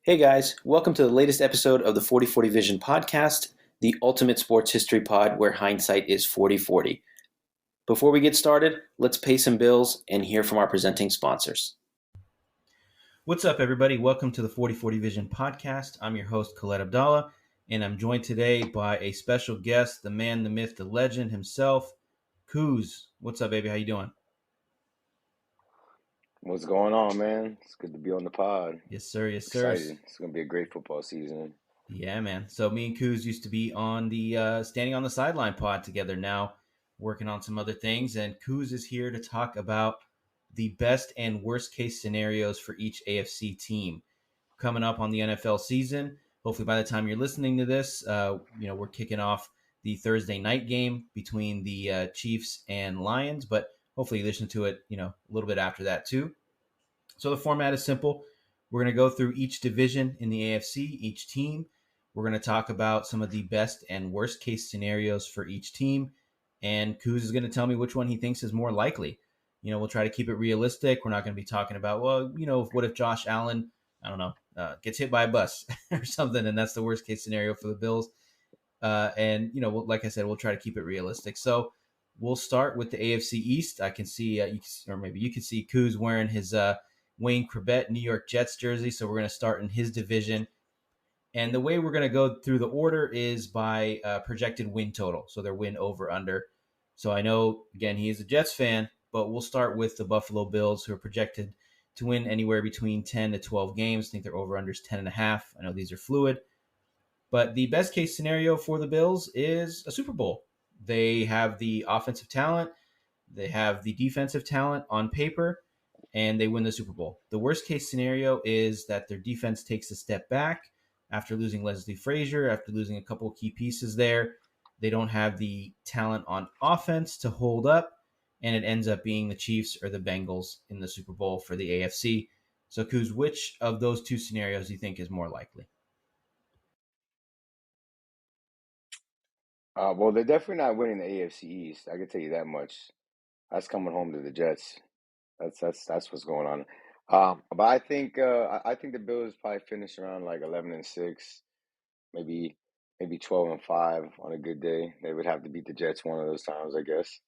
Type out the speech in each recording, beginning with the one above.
Hey guys, welcome to the latest episode of the 4040 Vision podcast, the ultimate sports history pod where hindsight is 4040. Before we get started, let's pay some bills and hear from our presenting sponsors. What's up, everybody? Welcome to the 4040 Vision podcast. I'm your host, Khaled Abdallah, and I'm joined today by a special guest, the man, the myth, the legend himself, Ciuz. What's up, baby? How you doing? What's going on, man? It's good to be on the pod. Yes, sir. Yes, sir. Excited. It's going to be a great football season. Yeah, man. So me and Ciuz used to be on the Standing on the Sideline pod together. Now working on some other things, and Ciuz is here to talk about the best and worst case scenarios for each AFC team coming up on the NFL season. Hopefully, by the time you're listening to this, we're kicking off the Thursday night game between the Chiefs and Lions. But hopefully, you listen to it, a little bit after that too. So the format is simple. We're going to go through each division in the AFC, each team. We're going to talk about some of the best and worst case scenarios for each team. And Ciuz is going to tell me which one he thinks is more likely. We'll try to keep it realistic. We're not going to be talking about, what if Josh Allen, gets hit by a bus or something, and that's the worst case scenario for the Bills. Like I said, we'll try to keep it realistic. So we'll start with the AFC East. I can see, maybe you can see Ciuz wearing his Wayne Chrebet New York Jets jersey. So we're going to start in his division. And the way we're going to go through the order is by projected win total. So their win over under. So I know, again, he is a Jets fan, but we'll start with the Buffalo Bills, who are projected to win anywhere between 10 to 12 games. I think their over under is 10.5. I know these are fluid. But the best case scenario for the Bills is a Super Bowl. They have the offensive talent. They have the defensive talent on paper, and they win the Super Bowl. The worst case scenario is that their defense takes a step back after losing Leslie Frazier, after losing a couple of key pieces there. They don't have the talent on offense to hold up, and it ends up being the Chiefs or the Bengals in the Super Bowl for the AFC. So, Ciuz, which of those two scenarios do you think is more likely? Well, they're definitely not winning the AFC East. I can tell you that much. That's coming home to the Jets. That's what's going on. But I think the Bills probably finish around like 11-6, maybe 12-5 on a good day. They would have to beat the Jets one of those times, I guess.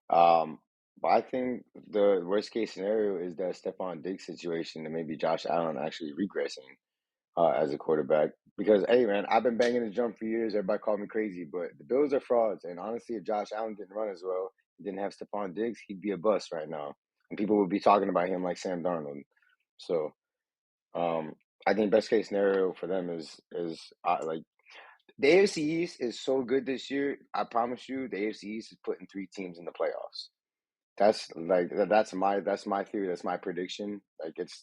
Um, but I think the worst case scenario is that Stephon Diggs situation and maybe Josh Allen actually regressing as a quarterback. Because, hey, man, I've been banging the drum for years. Everybody called me crazy, but the Bills are frauds. And honestly, if Josh Allen didn't run as well, he didn't have Stephon Diggs, he'd be a bust right now. And people would be talking about him like Sam Darnold. So I think best case scenario for them is like the AFC East is so good this year. I promise you, the AFC East is putting 3 teams in the playoffs. That's my theory. That's my prediction. Like it's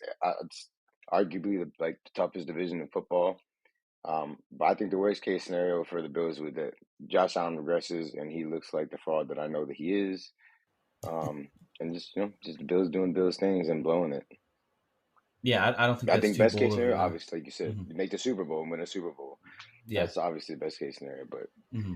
arguably the toughest division in football. But I think the worst case scenario for the Bills was that Josh Allen regresses and he looks like the fraud that I know that he is. And just the Bills doing Bills things and blowing it. Yeah, I don't think I that's think too best case bold of scenario, a. obviously, like you said, Mhm. you make the Super Bowl and win a Super Bowl. Yeah. That's obviously the best case scenario. But Mm-hmm.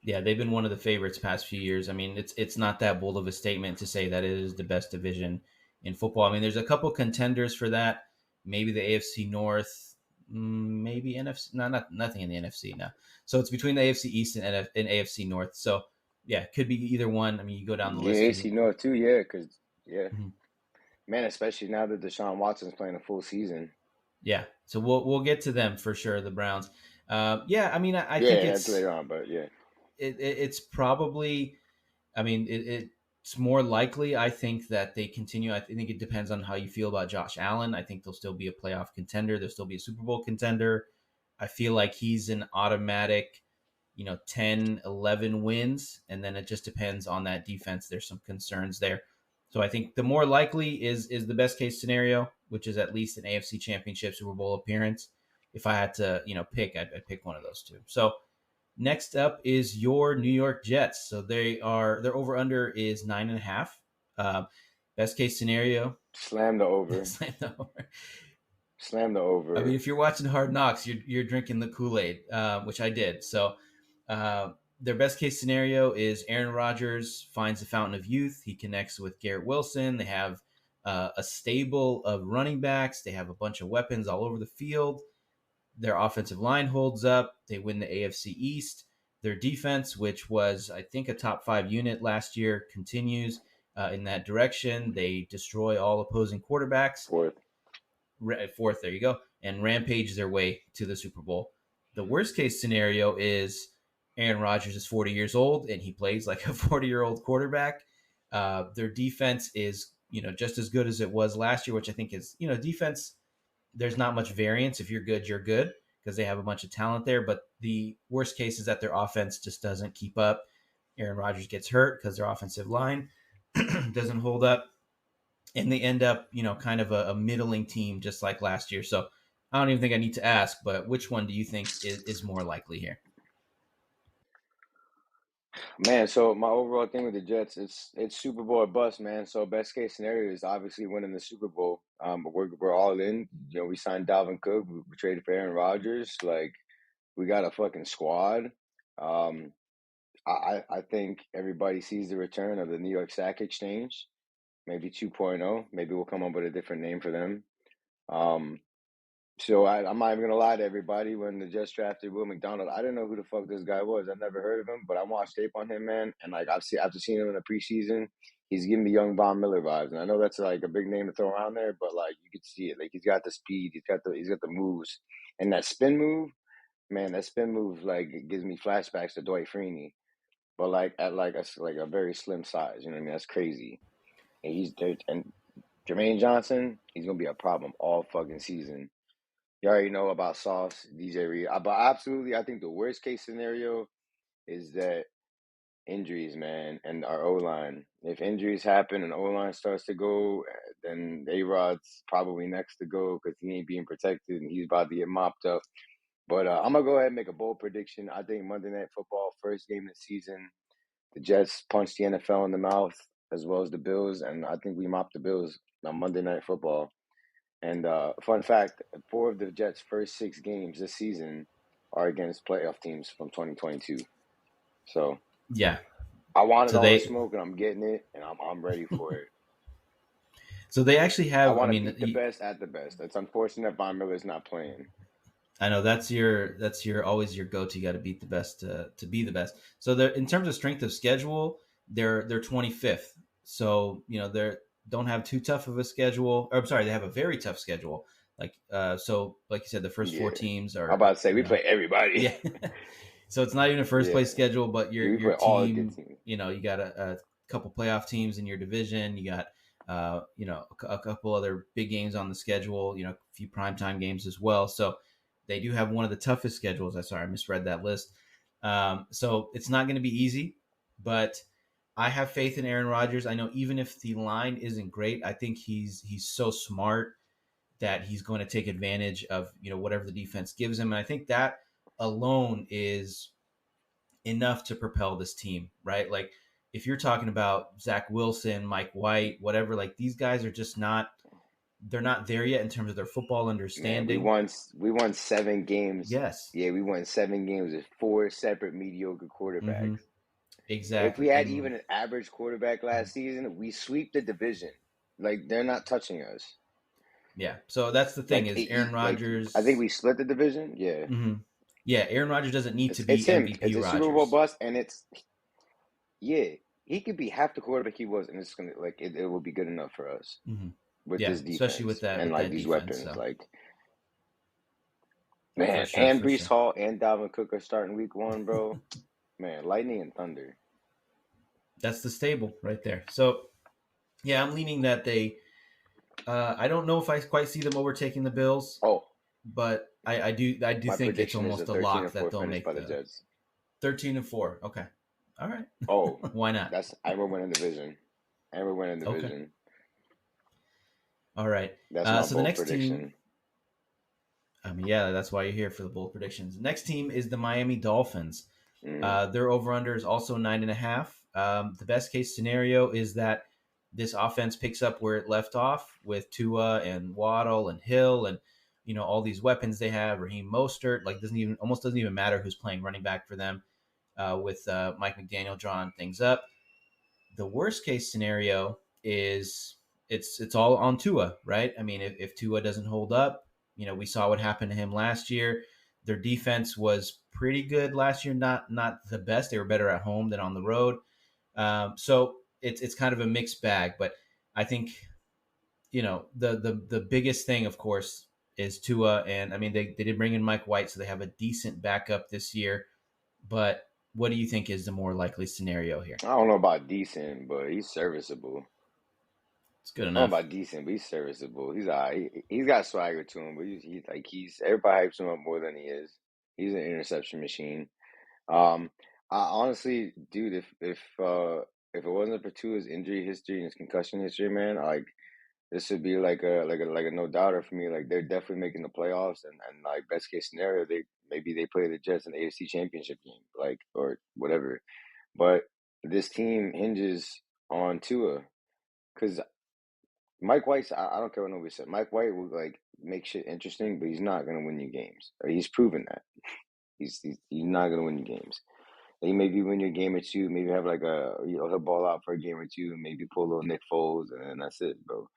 Yeah, they've been one of the favorites past few years. I mean, it's not that bold of a statement to say that it is the best division in football. I mean, there's a couple contenders for that. Maybe the AFC North, maybe NFC. No, nothing in the NFC now. So it's between the AFC East and AFC North. So yeah, it could be either one. I mean, you go down the yeah, list. AC North too, yeah, because Mhm. man, especially now that Deshaun Watson's playing a full season. Yeah, so we'll get to them for sure. The Browns. Yeah, I mean, I think Yeah, that's later on, but yeah. it's probably. I mean, it's more likely, I think, that they continue. I think it depends on how you feel about Josh Allen. I think they'll still be a playoff contender. They'll still be a Super Bowl contender. I feel like he's an automatic, 10, 11 wins. And then it just depends on that defense. There's some concerns there. So I think the more likely is the best case scenario, which is at least an AFC Championship Super Bowl appearance. If I had to, pick, I'd pick one of those two. So next up is your New York Jets. So their over under is 9.5. Best case scenario, Slam the over. slam the over. Slam the I mean, over. if you're watching Hard Knocks, you're drinking the Kool-Aid, which I did. So their best case scenario is Aaron Rodgers finds the fountain of youth. He connects with Garrett Wilson. They have a stable of running backs. They have a bunch of weapons all over the field. Their offensive line holds up. They win the AFC East. Their defense, which was, I think, a top 5 unit last year, continues in that direction. They destroy all opposing quarterbacks. Fourth, there you go, and rampage their way to the Super Bowl. The worst case scenario is Aaron Rodgers is 40 years old and he plays like a 40-year-old quarterback. Their defense is, just as good as it was last year, which I think is, defense. There's not much variance. If you're good, you're good because they have a bunch of talent there. But the worst case is that their offense just doesn't keep up. Aaron Rodgers gets hurt because their offensive line doesn't hold up. And they end up, kind of a middling team just like last year. So I don't even think I need to ask, but which one do you think is more likely here? Man, so my overall thing with the Jets, it's Super Bowl or bust, man. So best case scenario is obviously winning the Super Bowl. But we're all in. We signed Dalvin Cook. We traded for Aaron Rodgers. Like, we got a fucking squad. I think everybody sees the return of the New York Sack Exchange, maybe 2.0. Maybe we'll come up with a different name for them. So I'm not even gonna lie to everybody. When the Jets drafted Will McDonald, I didn't know who the fuck this guy was. I've never heard of him, but I watched tape on him, man. And like after seeing him in the preseason, he's giving me young Von Miller vibes. And I know that's like a big name to throw around there, but like you could see it. Like he's got the speed, he's got the moves, and that spin move, man. That spin move like it gives me flashbacks to Dwight Freeney, but like at like a very slim size. You know what I mean? That's crazy. And Jermaine Johnson, he's gonna be a problem all fucking season. You already know about Sauce, DJ Reed. But absolutely, I think the worst case scenario is that injuries, man, and our O-line. If injuries happen and O-line starts to go, then A-Rod's probably next to go because he ain't being protected and he's about to get mopped up. But I'm going to go ahead and make a bold prediction. I think Monday Night Football, first game of the season, the Jets punch the NFL in the mouth as well as the Bills, and I think we mop the Bills on Monday Night Football. And fun fact, 4 of the Jets' first 6 games this season are against playoff teams from 2022. So yeah, I wanted all the smoke, and I'm getting it, and I'm ready for it. So they actually have. I want to beat the best at the best. It's unfortunate Von Miller's not playing. I know that's your always your go-to. You got to beat the best to be the best. So they're in terms of strength of schedule, they're 25th. So they don't have too tough of a schedule. Or, I'm sorry, they have a very tough schedule. Like so, like you said, the first 4 teams are. I'm about to say we play everybody. Yeah. So it's not even a first place schedule, but your team. All good teams. You got a couple playoff teams in your division. You got a couple other big games on the schedule. A few primetime games as well. So they do have one of the toughest schedules. I misread that list. So it's not going to be easy, but I have faith in Aaron Rodgers. I know even if the line isn't great, I think he's so smart that he's going to take advantage of whatever the defense gives him. And I think that alone is enough to propel this team, right? Like if you're talking about Zach Wilson, Mike White, whatever, like these guys are just not. They're not there yet in terms of their football understanding. Man, we won 7 games. Yes. Yeah, we won 7 games with 4 separate mediocre quarterbacks. Mm-hmm. Exactly. If we had even an average quarterback last season, we sweep the division. Like they're not touching us. Yeah. So that's the thing is Aaron Rodgers. I think we split the division. Yeah. Mm-hmm. Yeah. Aaron Rodgers doesn't need to be it's him. MVP It's a Rodgers. Super Bowl bust, and he could be half the quarterback he was, and it's gonna it will be good enough for us. Mm-hmm. With this defense, especially with that and with like that these defense, weapons, so. like man, and Breece Hall and Dalvin Cook are starting week 1, bro. Man, lightning and thunder. That's the stable right there. So, yeah, I'm leaning that they. I don't know if I quite see them overtaking the Bills. Oh, but I do think it's almost a lock that they'll make the Jets. 13-4. Okay, all right. Oh, why not? And we're winning division. Okay. All right. That's my so the next prediction. team. I mean, yeah, that's why you're here for the bold predictions. The next team is the Miami Dolphins. Their over/under is also 9.5. The best case scenario is that this offense picks up where it left off with Tua and Waddle and Hill and all these weapons they have. Raheem Mostert, like almost doesn't even matter who's playing running back for them. With Mike McDaniel drawing things up. The worst case scenario is it's all on Tua, right? I mean, if Tua doesn't hold up, we saw what happened to him last year. Their defense was pretty good last year, not the best. They were better at home than on the road. So it's kind of a mixed bag. But I think the biggest thing, of course, is Tua, and I mean they did bring in Mike White, so they have a decent backup this year. But what do you think is the more likely scenario here? I don't know about decent, but he's serviceable. It's good I don't know enough. about decent, but he's serviceable. He's all right. He's got swagger to him, but he's everybody hypes him up more than he is. He's an interception machine. Um, I honestly, dude, if it wasn't for Tua's injury history and his concussion history, man, like this would be like a no doubter for me. Like they're definitely making the playoffs, and like best case scenario, they play the Jets in the AFC Championship game, like or whatever. But this team hinges on Tua because Mike White's. I don't care what nobody said. Mike White will like make shit interesting, but he's not gonna win you games. He's proven that. He's not gonna win you games. He maybe win your game or two, maybe have like he'll ball out for a game or two, maybe pull a little Nick Foles, and then that's it, bro.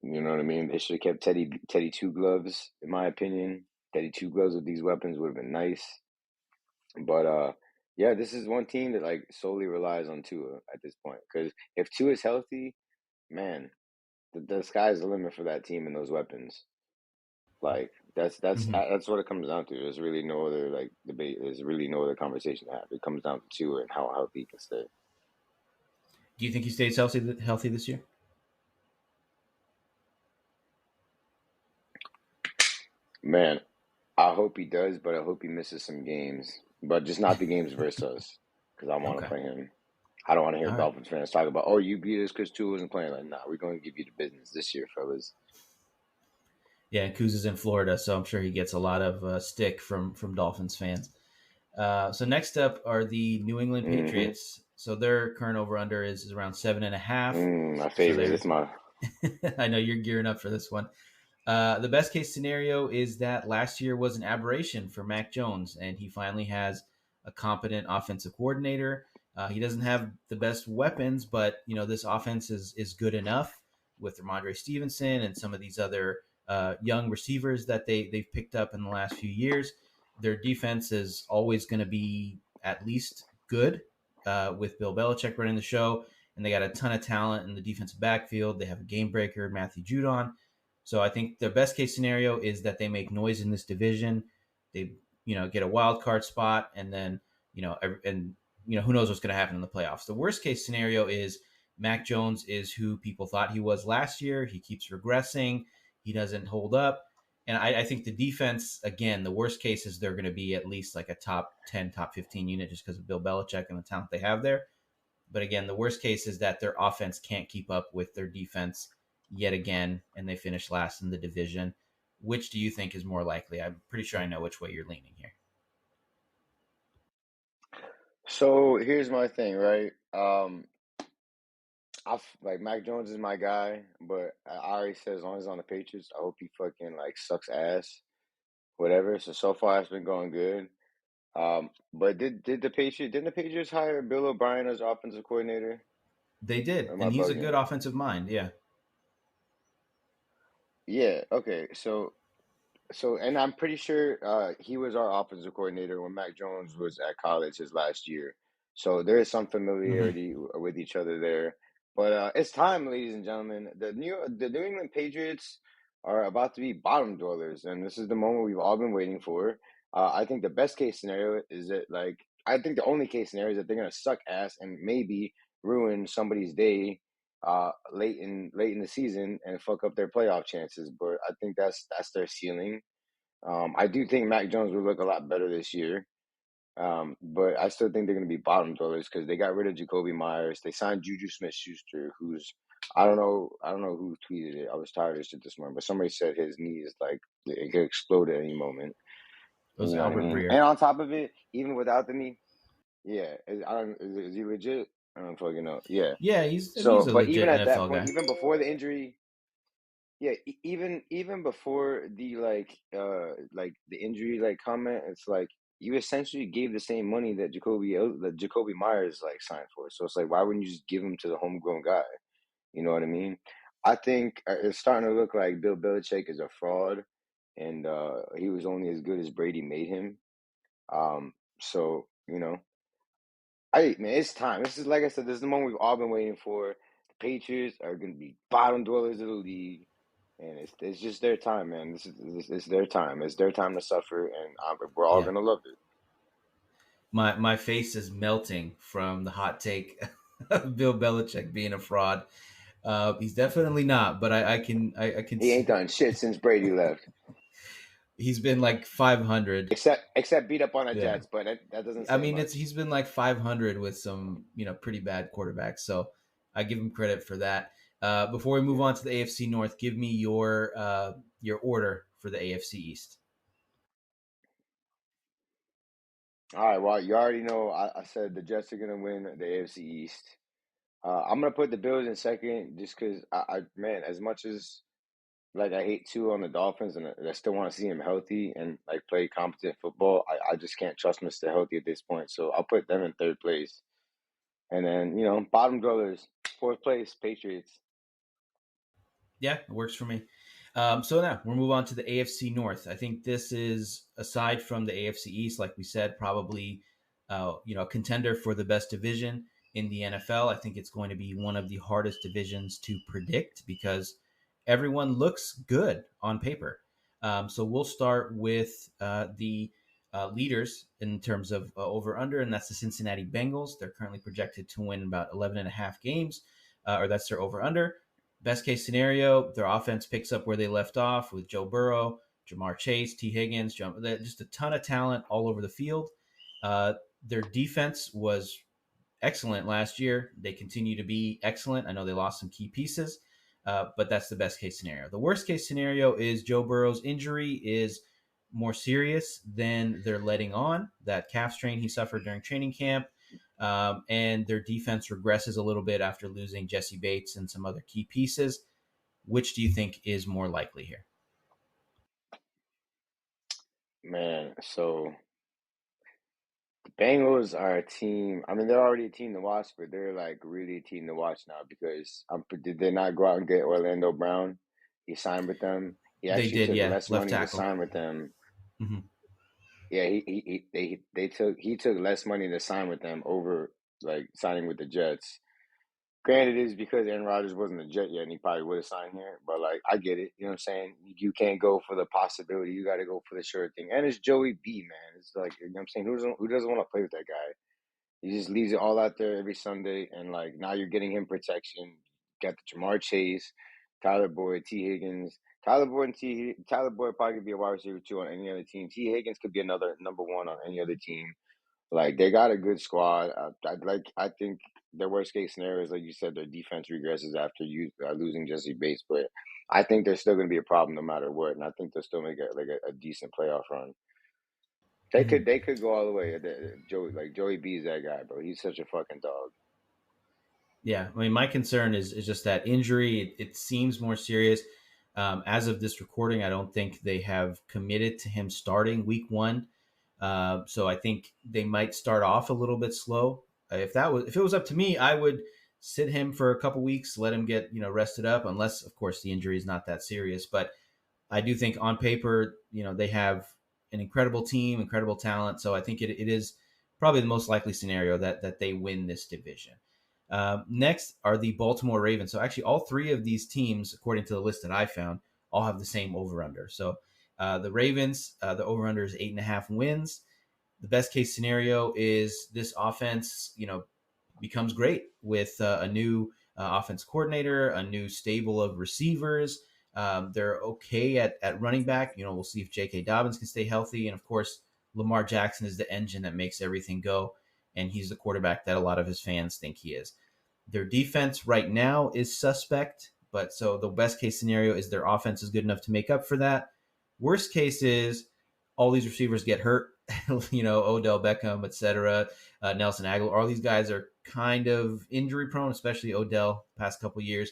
You know what I mean? They should have kept Teddy Two Gloves, in my opinion. Teddy Two Gloves with these weapons would have been nice. But yeah, this is one team that like solely relies on Tua at this point. Because if Tua is healthy, man, the sky's the limit for that team and those weapons. Like Hmm. that's what it comes down to. There's really no other like debate. There's really no other conversation to have. It comes down to Tua and how healthy he can stay. Do you think he stays healthy this year? Man, I hope he does, but I hope he misses some games. But just not the games versus us, because I want to Okay. play him. I don't want to hear All right. Dolphins fans talk about, oh, you beat us because Tua wasn't playing. Like, nah, we're going to give you the business this year, fellas. Yeah, and Kuz is in Florida, so I'm sure he gets a lot of stick from Dolphins fans. So next up are the New England Mm-hmm. Patriots. So their current over under is around 7.5. My So favorite. they're It's my I know you're gearing up for this one. The best case scenario is that last year was an aberration for Mac Jones, and he finally has a competent offensive coordinator. He doesn't have the best weapons, but this offense is good enough with Ramondre Stevenson and some of these other young receivers that they've picked up in the last few years. Their defense is always going to be at least good with Bill Belichick running the show, and they got a ton of talent in the defensive backfield. They have a game breaker, Matthew Judon. So I think the best case scenario is that they make noise in this division. They, get a wild card spot, and then who knows what's going to happen in the playoffs. The worst case scenario is Mac Jones is who people thought he was last year. He keeps regressing. He doesn't hold up. And I think the defense, again, the worst case is they're going to be at least like a top 10, top 15 unit just because of Bill Belichick and the talent they have there. But again, the worst case is that their offense can't keep up with their defense yet again, and they finish last in the division. Which do you think is more likely? I'm pretty sure I know which way you're leaning here. So here's my thing, right? Like Mac Jones is my guy, but I already said as long as he's on the Patriots, I hope he fucking like sucks ass, whatever. So far it's been going good. But didn't the Patriots hire Bill O'Brien as offensive coordinator? They did, Or am I and he's a good bugging? offensive mind. Yeah. Yeah. Okay. So, and I'm pretty sure he was our offensive coordinator when Mac Jones was at college his last year. So there is some Hmm. familiarity with each other there. But it's time, ladies and gentlemen. The New England Patriots are about to be bottom dwellers, and this is the moment we've all been waiting for. I think the best case scenario is that I think the only case scenario is that they're gonna suck ass and maybe ruin somebody's day late in the season and fuck up their playoff chances. But I think that's their ceiling. I do think Mac Jones will look a lot better this year. But I still think they're going to be bottom dwellers because they got rid of Jacoby Myers. They signed Juju Smith-Schuster, who's I don't know who tweeted it. I was tired of shit this morning, but somebody said his knee is like it could explode at any moment. It You was know what I Albert mean? Breer. And on top of it, even without the knee, yeah, is he legit? I don't fucking know. Yeah. Yeah, he's So, a but even legit at that NFL point, guy. even before the injury, yeah, even before the like the injury like comment, it's like you essentially gave the same money that Jacoby Myers like signed for. So it's like why wouldn't you just give him to the homegrown guy? You know what I mean? I think it's starting to look like Bill Belichick is a fraud, and he was only as good as Brady made him. So I man, it's time. This is like I said, this is the moment we've all been waiting for. The Patriots are going to be bottom dwellers of the league, and it's just their time, man. It's their time. It's their time to suffer, and we're all Yeah. going to love it. My face is melting from the hot take of Bill Belichick being a fraud. He's definitely not, but I can He ain't see done shit since Brady left, he's been like 500. except beat up on the Yeah. Jets, but that doesn't I say mean, much. he's been like 500 with some pretty bad quarterbacks. So I give him credit for that. Before we move Yeah. on to the AFC North, give me your order for the AFC East. All right. Well, you already know. I said the Jets are going to win the AFC East. I'm going to put the Bills in second, just because man, as much as like I hate two on the Dolphins, and I still want to see him healthy and like play competent football. I just can't trust him to stay healthy at this point, so I'll put them in third place. And then bottom dwellers, fourth place, Patriots. Yeah, it works for me. So now we'll move on to the AFC North. I think this is, aside from the AFC East, like we said, probably a contender for the best division in the NFL. I think it's going to be one of the hardest divisions to predict because everyone looks good on paper. So we'll start with the leaders in terms of over under, and that's the Cincinnati Bengals. They're currently projected to win about 11 and a half games, or that's their over under. Best case scenario, their offense picks up where they left off with Joe Burrow, Jamar Chase, T. Higgins, just a ton of talent all over the field. Their defense was excellent last year. They continue to be excellent. I know they lost some key pieces, but that's the best case scenario. The worst case scenario is Joe Burrow's injury is more serious than they're letting on. That calf strain he suffered during training camp, and their defense regresses a little bit after losing Jesse Bates and some other key pieces. Which do you think is more likely here? Man, so the Bengals are a team. I mean, they're already a team to watch, but they're like really a team to watch now because did they not go out and get Orlando Brown? He signed with them. He They actually did, took yeah, less left money to tackle. sign with them. Mm-hmm. Yeah, he took less money to sign with them over like signing with the Jets. Granted, it is because Aaron Rodgers wasn't a Jet yet, and he probably would have signed here. But like, I get it. You know what I'm saying? You can't go for the possibility. You got to go for the sure thing. And it's Joey B, man. It's like you know what I'm saying. Who doesn't want to play with that guy? He just leaves it all out there every Sunday, and like now you're getting him protection. Got the Jamar Chase, Tyler Boyd, T Higgins. Tyler Boyd probably could be a wide receiver two on any other team. T Higgins could be another number one on any other team. Like they got a good squad. I think their worst case scenario is like you said, their defense regresses after losing Jesse Bates, but I think they're still going to be a problem no matter what, and I think they'll still make a decent playoff run. Mm-hmm. They could go all the way. Joey B is that guy, bro. He's such a fucking dog. Yeah, I mean, my concern is just that injury. It seems more serious. As of this recording, I don't think they have committed to him starting week one. So I think they might start off a little bit slow. If it was up to me, I would sit him for a couple weeks, let him get rested up, unless of course the injury is not that serious. But I do think on paper, they have an incredible team, incredible talent. So I think it is probably the most likely scenario that they win this division. Next are the Baltimore Ravens. So actually, all three of these teams, according to the list that I found, all have the same over under. So the Ravens, the over under is 8.5 wins. The best case scenario is this offense, becomes great with a new offense coordinator, a new stable of receivers. They're okay at running back. We'll see if J.K. Dobbins can stay healthy, and of course, Lamar Jackson is the engine that makes everything go, and he's the quarterback that a lot of his fans think he is. Their defense right now is suspect, but so the best case scenario is their offense is good enough to make up for that. Worst case is all these receivers get hurt, Odell Beckham, etc., Nelson Aguilar. All these guys are kind of injury prone, especially Odell, past couple years,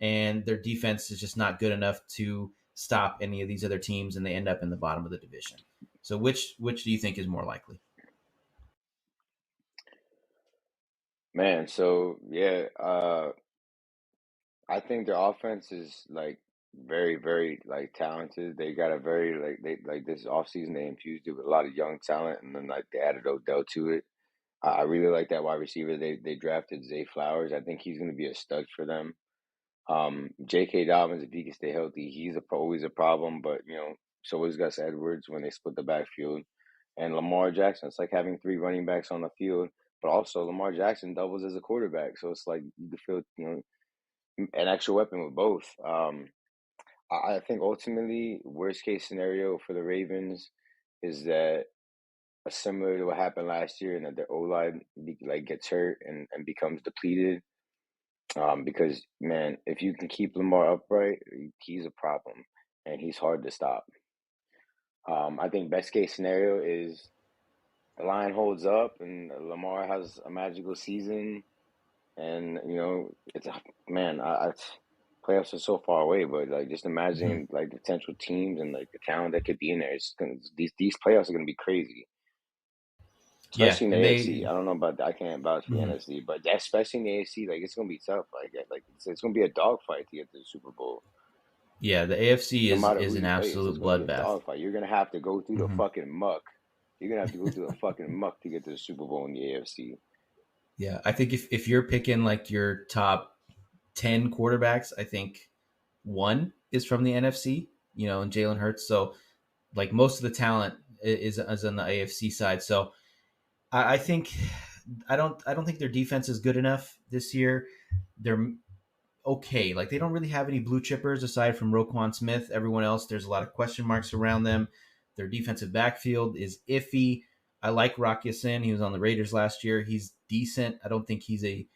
and their defense is just not good enough to stop any of these other teams, and they end up in the bottom of the division. So, which do you think is more likely? Man, so yeah, I think their offense is like very, very like talented. They got a very they like this offseason they infused it with a lot of young talent, and then like they added Odell to it. I really like that wide receiver. They drafted Zay Flowers. I think he's going to be a stud for them. J.K. Dobbins, if he can stay healthy, he's always a problem. But so is Gus Edwards when they split the backfield, and Lamar Jackson. It's like having three running backs on the field, but also Lamar Jackson doubles as a quarterback. So it's like you could feel an extra weapon with both. I think ultimately, worst case scenario for the Ravens is that similar to what happened last year, and that their O line like gets hurt and becomes depleted. Because man, if you can keep Lamar upright, he's a problem, and he's hard to stop. I think best case scenario is the line holds up and Lamar has a magical season, and it's man, playoffs are so far away, but like just Mhm. imagine like potential teams and like the talent that could be in there. These playoffs are gonna be crazy, Yeah, especially in the and AFC. they I don't know about I can't vouch for the mhm. NFC, but especially in the AFC, like it's gonna be tough. Like it's gonna be a dogfight to get to the Super Bowl. Yeah, the AFC No matter is who an you face, it's absolute gonna be a bloodbath. dogfight. You're gonna have to go through the Mhm. fucking muck. You're gonna have to go through the fucking muck to get to the Super Bowl in the AFC. Yeah, I think if you're picking like your top 10 quarterbacks, I think one is from the NFC, and Jalen Hurts. So like most of the talent is on the AFC side. So I think I don't think their defense is good enough this year. They're okay. Like they don't really have any blue chippers aside from Roquan Smith. Everyone else, there's a lot of question marks around them. Their defensive backfield is iffy. I like Rock Ya-Sin. He was on the Raiders last year. He's decent. I don't think he's a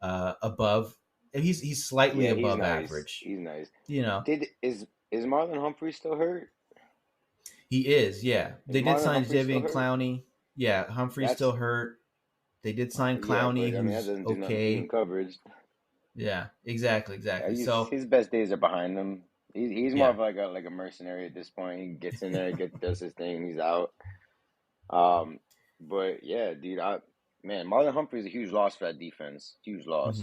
above. He's slightly Yeah, he's above nice. average. He's nice. You know, Did is Marlon Humphrey still hurt? he is. Yeah, Is they did Marlon sign Humphrey still Javian hurt? Clowney. Yeah, Humphrey's That's still hurt. They did sign yeah, Clowney, but I mean that who's doesn't do nothing for you in okay. coverage. Yeah, exactly, Yeah, exactly. he's So his best days are behind him. He's more yeah, of like a mercenary at this point. He gets in there, does his thing, he's out. Um, but yeah, dude, man, Marlon Humphrey is a huge loss for that defense. Huge hmm loss.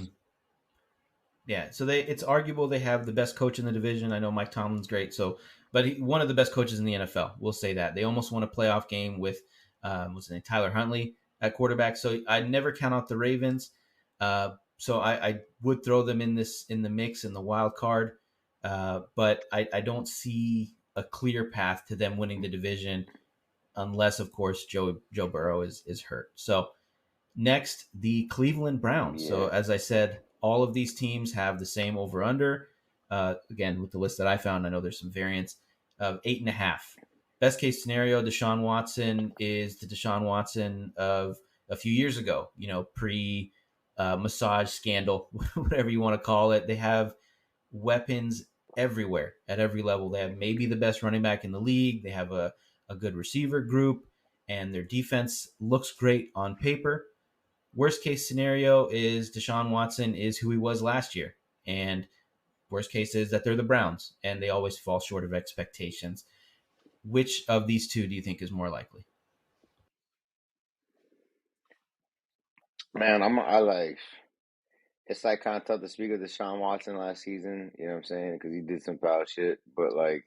yeah. So it's arguable they have the best coach in the division. I know Mike Tomlin's great. So, but one of the best coaches in the NFL. We'll say that they almost won a playoff game with what's his name, Tyler Huntley at quarterback. So I never count out the Ravens. So I would throw them in the mix in the wild card. But I don't see a clear path to them winning the division unless, of course, Joe Burrow is hurt. So next, the Cleveland Browns. So Yeah. as I said, all of these teams have the same over under. Again, with the list that I found, I know there's some variance of 8.5. Best case scenario, Deshaun Watson is the Deshaun Watson of a few years ago. Pre massage scandal, whatever you want to call it. They have weapons everywhere at every level. They have maybe the best running back in the league. They have a good receiver group, and their defense looks great on paper. Worst case scenario is Deshaun Watson is who he was last year. And worst case is that they're the Browns and they always fall short of expectations. Which of these two do you think is more likely? Man, I like it's like kind of tough to speak of Deshaun Watson last season, you know what I'm saying? Because he did some foul shit. But like,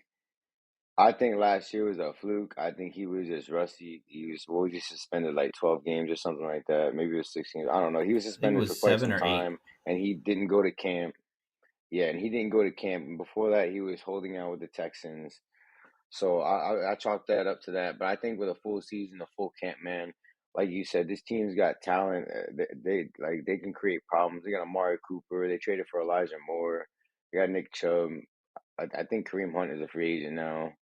I think last year was a fluke. I think he was just rusty. He was, what was he suspended, like 12 games or something like that? Maybe it was 16. I don't know. He was I think it suspended for was quite seven some or eight. time, and he didn't go to camp. Yeah, and he didn't go to camp. And before that, he was holding out with the Texans. So I chalked that up to that. But I think with a full season, a full camp, man, like you said, this team's got talent. They can create problems. They got Amari Cooper. They traded for Elijah Moore. They got Nick Chubb. I think Kareem Hunt is a free agent now.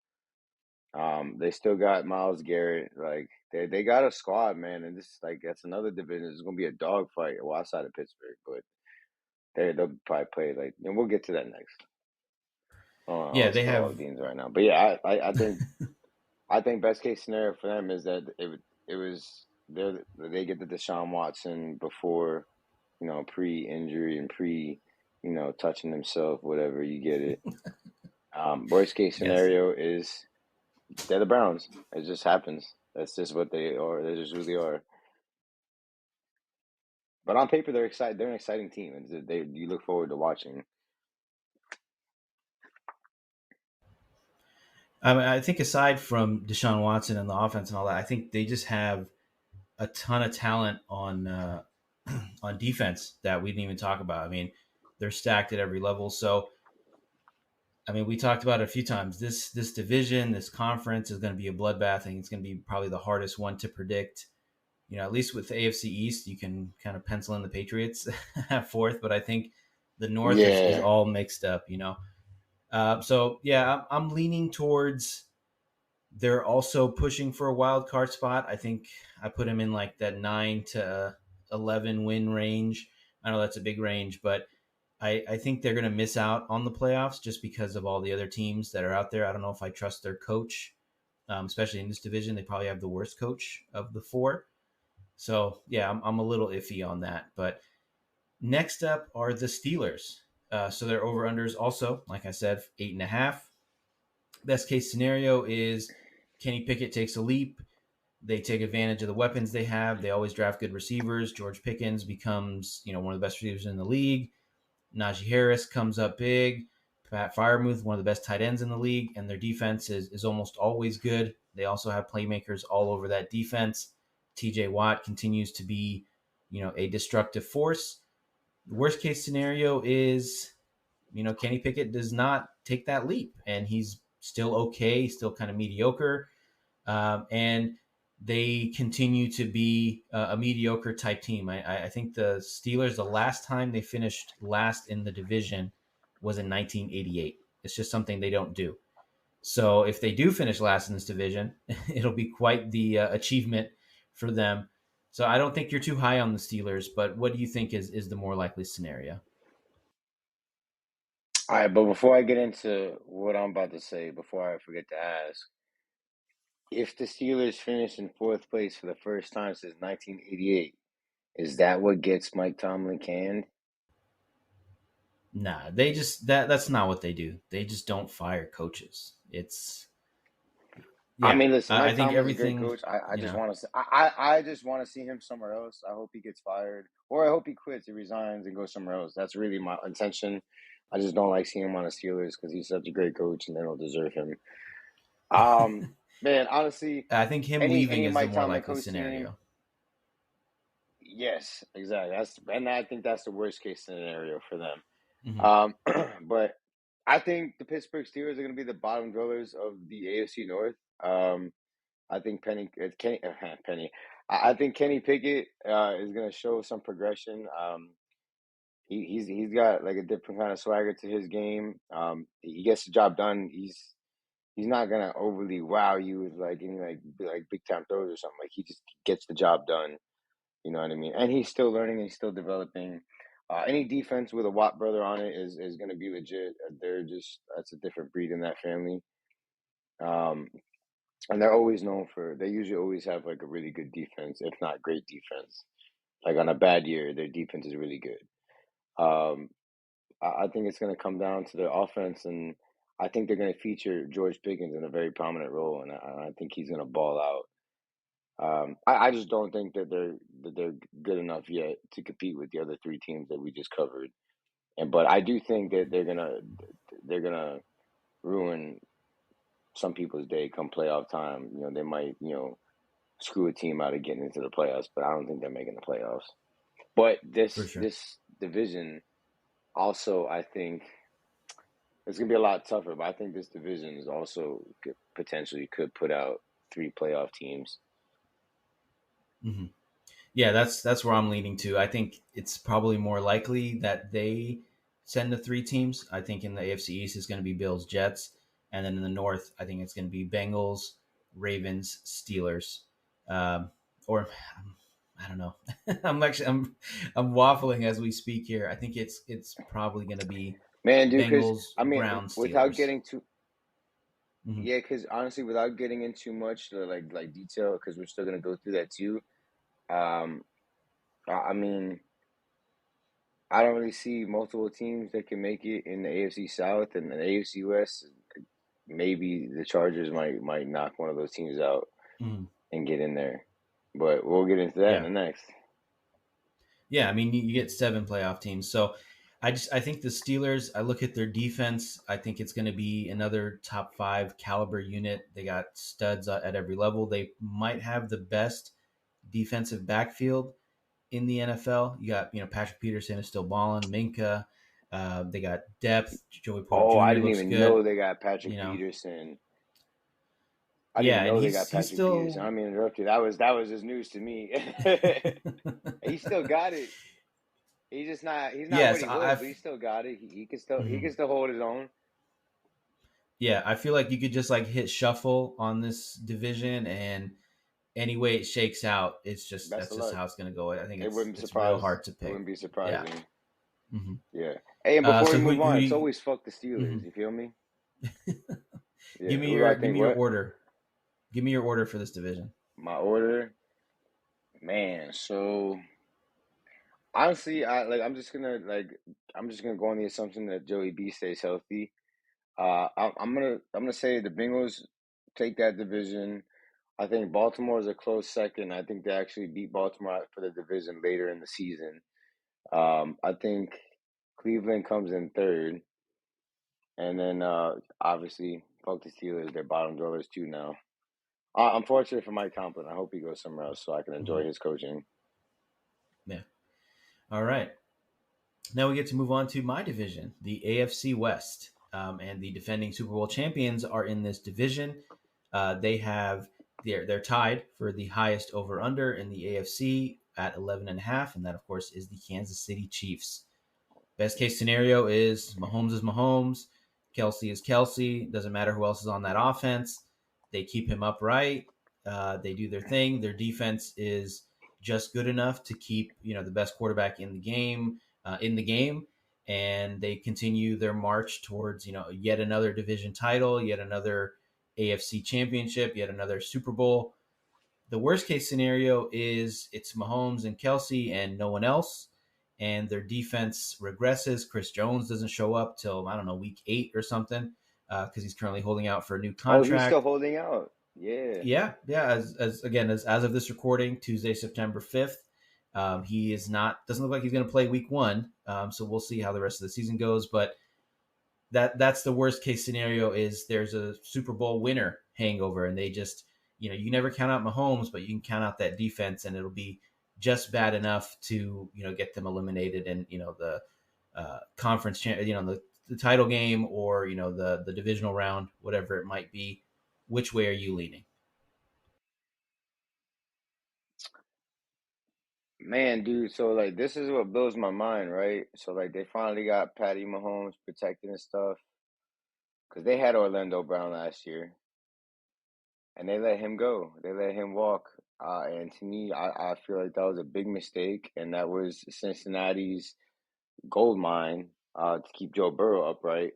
They still got Miles Garrett. Like they got a squad, man, and this like that's another division. It's gonna be a dogfight. Well, outside of Pittsburgh, but they'll probably play like, and we'll get to that next. Yeah, I'll they spill all have. the beans right now, but yeah, I think best case scenario for them is that it was they get the Deshaun Watson before pre-injury and pre touching himself, whatever you get it. Worst case Yes. scenario is they're the Browns. It just happens. That's just what they are. They just really are. But on paper, they're excited. They're an exciting team, and you look forward to watching. I mean, I think aside from Deshaun Watson and the offense and all that, I think they just have a ton of talent on defense that we didn't even talk about. I mean, they're stacked at every level. So, I mean, we talked about it a few times. This division, this conference is going to be a bloodbath. I think it's going to be probably the hardest one to predict. At least with the AFC East, you can kind of pencil in the Patriots at fourth, but I think the North is Yeah. all mixed up. So yeah, I'm leaning towards. They're also pushing for a wild card spot. I think I put them in like that 9 to 11 win range. I know that's a big range, but I think they're going to miss out on the playoffs just because of all the other teams that are out there. I don't know if I trust their coach, especially in this division. They probably have the worst coach of the four. So yeah, I'm a little iffy on that. But next up are the Steelers. So their over unders also, like I said, 8.5. Best case scenario is Kenny Pickett takes a leap. They take advantage of the weapons they have. They always draft good receivers. George Pickens becomes, one of the best receivers in the league. Najee Harris comes up big. Pat Freiermuth, one of the best tight ends in the league, and their defense is almost always good. They also have playmakers all over that defense. TJ Watt continues to be, a destructive force. The worst case scenario is, Kenny Pickett does not take that leap, and he's still okay, still kind of mediocre, and they continue to be a mediocre type team. I think the Steelers, the last time they finished last in the division was in 1988. It's just something they don't do. So if they do finish last in this division, it'll be quite the achievement for them. So I don't think you're too high on the Steelers, but what do you think is the more likely scenario? All right, but before I get into what I'm about to say, before I forget to ask, if the Steelers finish in fourth place for the first time since 1988, is that what gets Mike Tomlin canned? Nah, they just that's not what they do. They just don't fire coaches. It's I yeah. mean, listen, I Mike think Tomlin's a great everything coach. I you just know. want to, I just want to see him somewhere else. I hope he gets fired, or I hope he quits, he resigns, and goes somewhere else. That's really my intention. I just don't like seeing him on the Steelers because he's such a great coach, and they don't deserve him. Um, Man, honestly, I think him any leaving is the Mike more Tomlin likely coach team, scenario. yes, exactly. And I think that's the worst case scenario for them. Hmm. But I think the Pittsburgh Steelers are going to be the bottom dwellers of the AFC North. I think Penny. I think Kenny Pickett is going to show some progression. He's got like a different kind of swagger to his game. He gets the job done. He's not gonna overly wow you with like any like big time throws or something. Like he just gets the job done. You know what I mean? And he's still learning and he's still developing. Any defense with a Watt brother on it is going to be legit. They're just that's a different breed in that family. Um, and they're always known for. They usually always have like a really good defense, if not great defense. Like on a bad year, their defense is really good. Um, I think it's going to come down to their offense, and I think they're going to feature George Pickens in a very prominent role, and I think he's going to ball out. I just don't think that they're good enough yet to compete with the other three teams that we just covered. And but I do think that they're gonna ruin some people's day come playoff time. They might screw a team out of getting into the playoffs, but I don't think they're making the playoffs. But For this sure. this division also, I think it's gonna be a lot tougher. But I think this division is also potentially could put out three playoff teams. Hmm. Yeah, that's where I'm leaning to. I think it's probably more likely that they send the three teams. I think in the AFC East is going to be Bills, Jets, and then in the North, I think it's going to be Bengals, Ravens, Steelers, or I don't know. I'm waffling as we speak here. I think it's probably going to be Man, dude, because Bengals, I mean, Browns, without Steelers. getting too Hmm. yeah, because honestly, without getting into much like detail, because we're still gonna go through that too. Um, I mean, I don't really see multiple teams that can make it in the AFC South and the AFC West. Maybe the Chargers might knock one of those teams out Hmm. and get in there, but we'll get into that in Yeah, the next. yeah. I mean, you get seven playoff teams, so I think the Steelers, I look at their defense, I think it's going to be another top 5 caliber unit. They got studs at every level. They might have the best defensive backfield in the NFL. You got, Patrick Peterson is still balling, Minka. They got depth. Joey Porter Oh, I Jr. didn't looks even know good. they got You Patrick know, Peterson. I didn't yeah, even and know they he's got he's Patrick Peterson. still I mean, interrupt you. That was just news to me. He still got it. He's not what yes, he was, but he still got it. He can still he mhm. can still hold his own. Yeah, I feel like you could just like hit shuffle on this division, and any way it shakes out, Best that's of just luck. how it's going to go. I think It wouldn't it's real surprise. hard to It pick. wouldn't be Yeah. surprising. hmm Yeah. Hey, and before we So move who on, do it's you always fuck the Steelers. mhm. You feel me? give Yeah. me Who do I give think? me your What? order? Give me your order for this division. My order, man. So honestly, I'm just gonna go on the assumption that Joey B stays healthy. I'm gonna say the Bengals take that division. I think Baltimore is a close second. I think they actually beat Baltimore out for the division later in the season. I think Cleveland comes in third, and then obviously fuck the Steelers. They're bottom dwellers too now. Unfortunately for Mike Tomlin, I hope he goes somewhere else so I can hmm enjoy his coaching. Yeah. All right. Now we get to move on to my division, the AFC West, and the defending Super Bowl champions are in this division. They're tied for the highest over under in the AFC at 11.5, and that of course is the Kansas City Chiefs. Best case scenario is Mahomes, Kelsey is Kelsey. Doesn't matter who else is on that offense. They keep him upright. They do their thing. Their defense is just good enough to keep the best quarterback in the game and they continue their march towards yet another division title, yet another AFC championship, yet another Super Bowl. The worst case scenario is it's Mahomes and Kelsey and no one else, and their defense regresses. Chris Jones doesn't show up till I don't know week 8 or something because he's currently holding out for a new Oh, he's still contract. holding out. Yeah. Yeah. As of this recording, Tuesday, September 5th, he is not doesn't look like he's going to play week 1. So we'll see how the rest of the season goes, but that's the worst case scenario is there's a Super Bowl winner hangover and they just you never count out Mahomes, but you can count out that defense and it'll be just bad enough to get them eliminated in the conference the title game or the divisional round, whatever it might be. Which way are you leaning? Man, dude, so like this is what blows my mind, right? So like they finally got Patty Mahomes protected and stuff because they had Orlando Brown last year and they let him go. They let him walk. And to me, I feel like that was a big mistake, and that was Cincinnati's gold mine to keep Joe Burrow upright.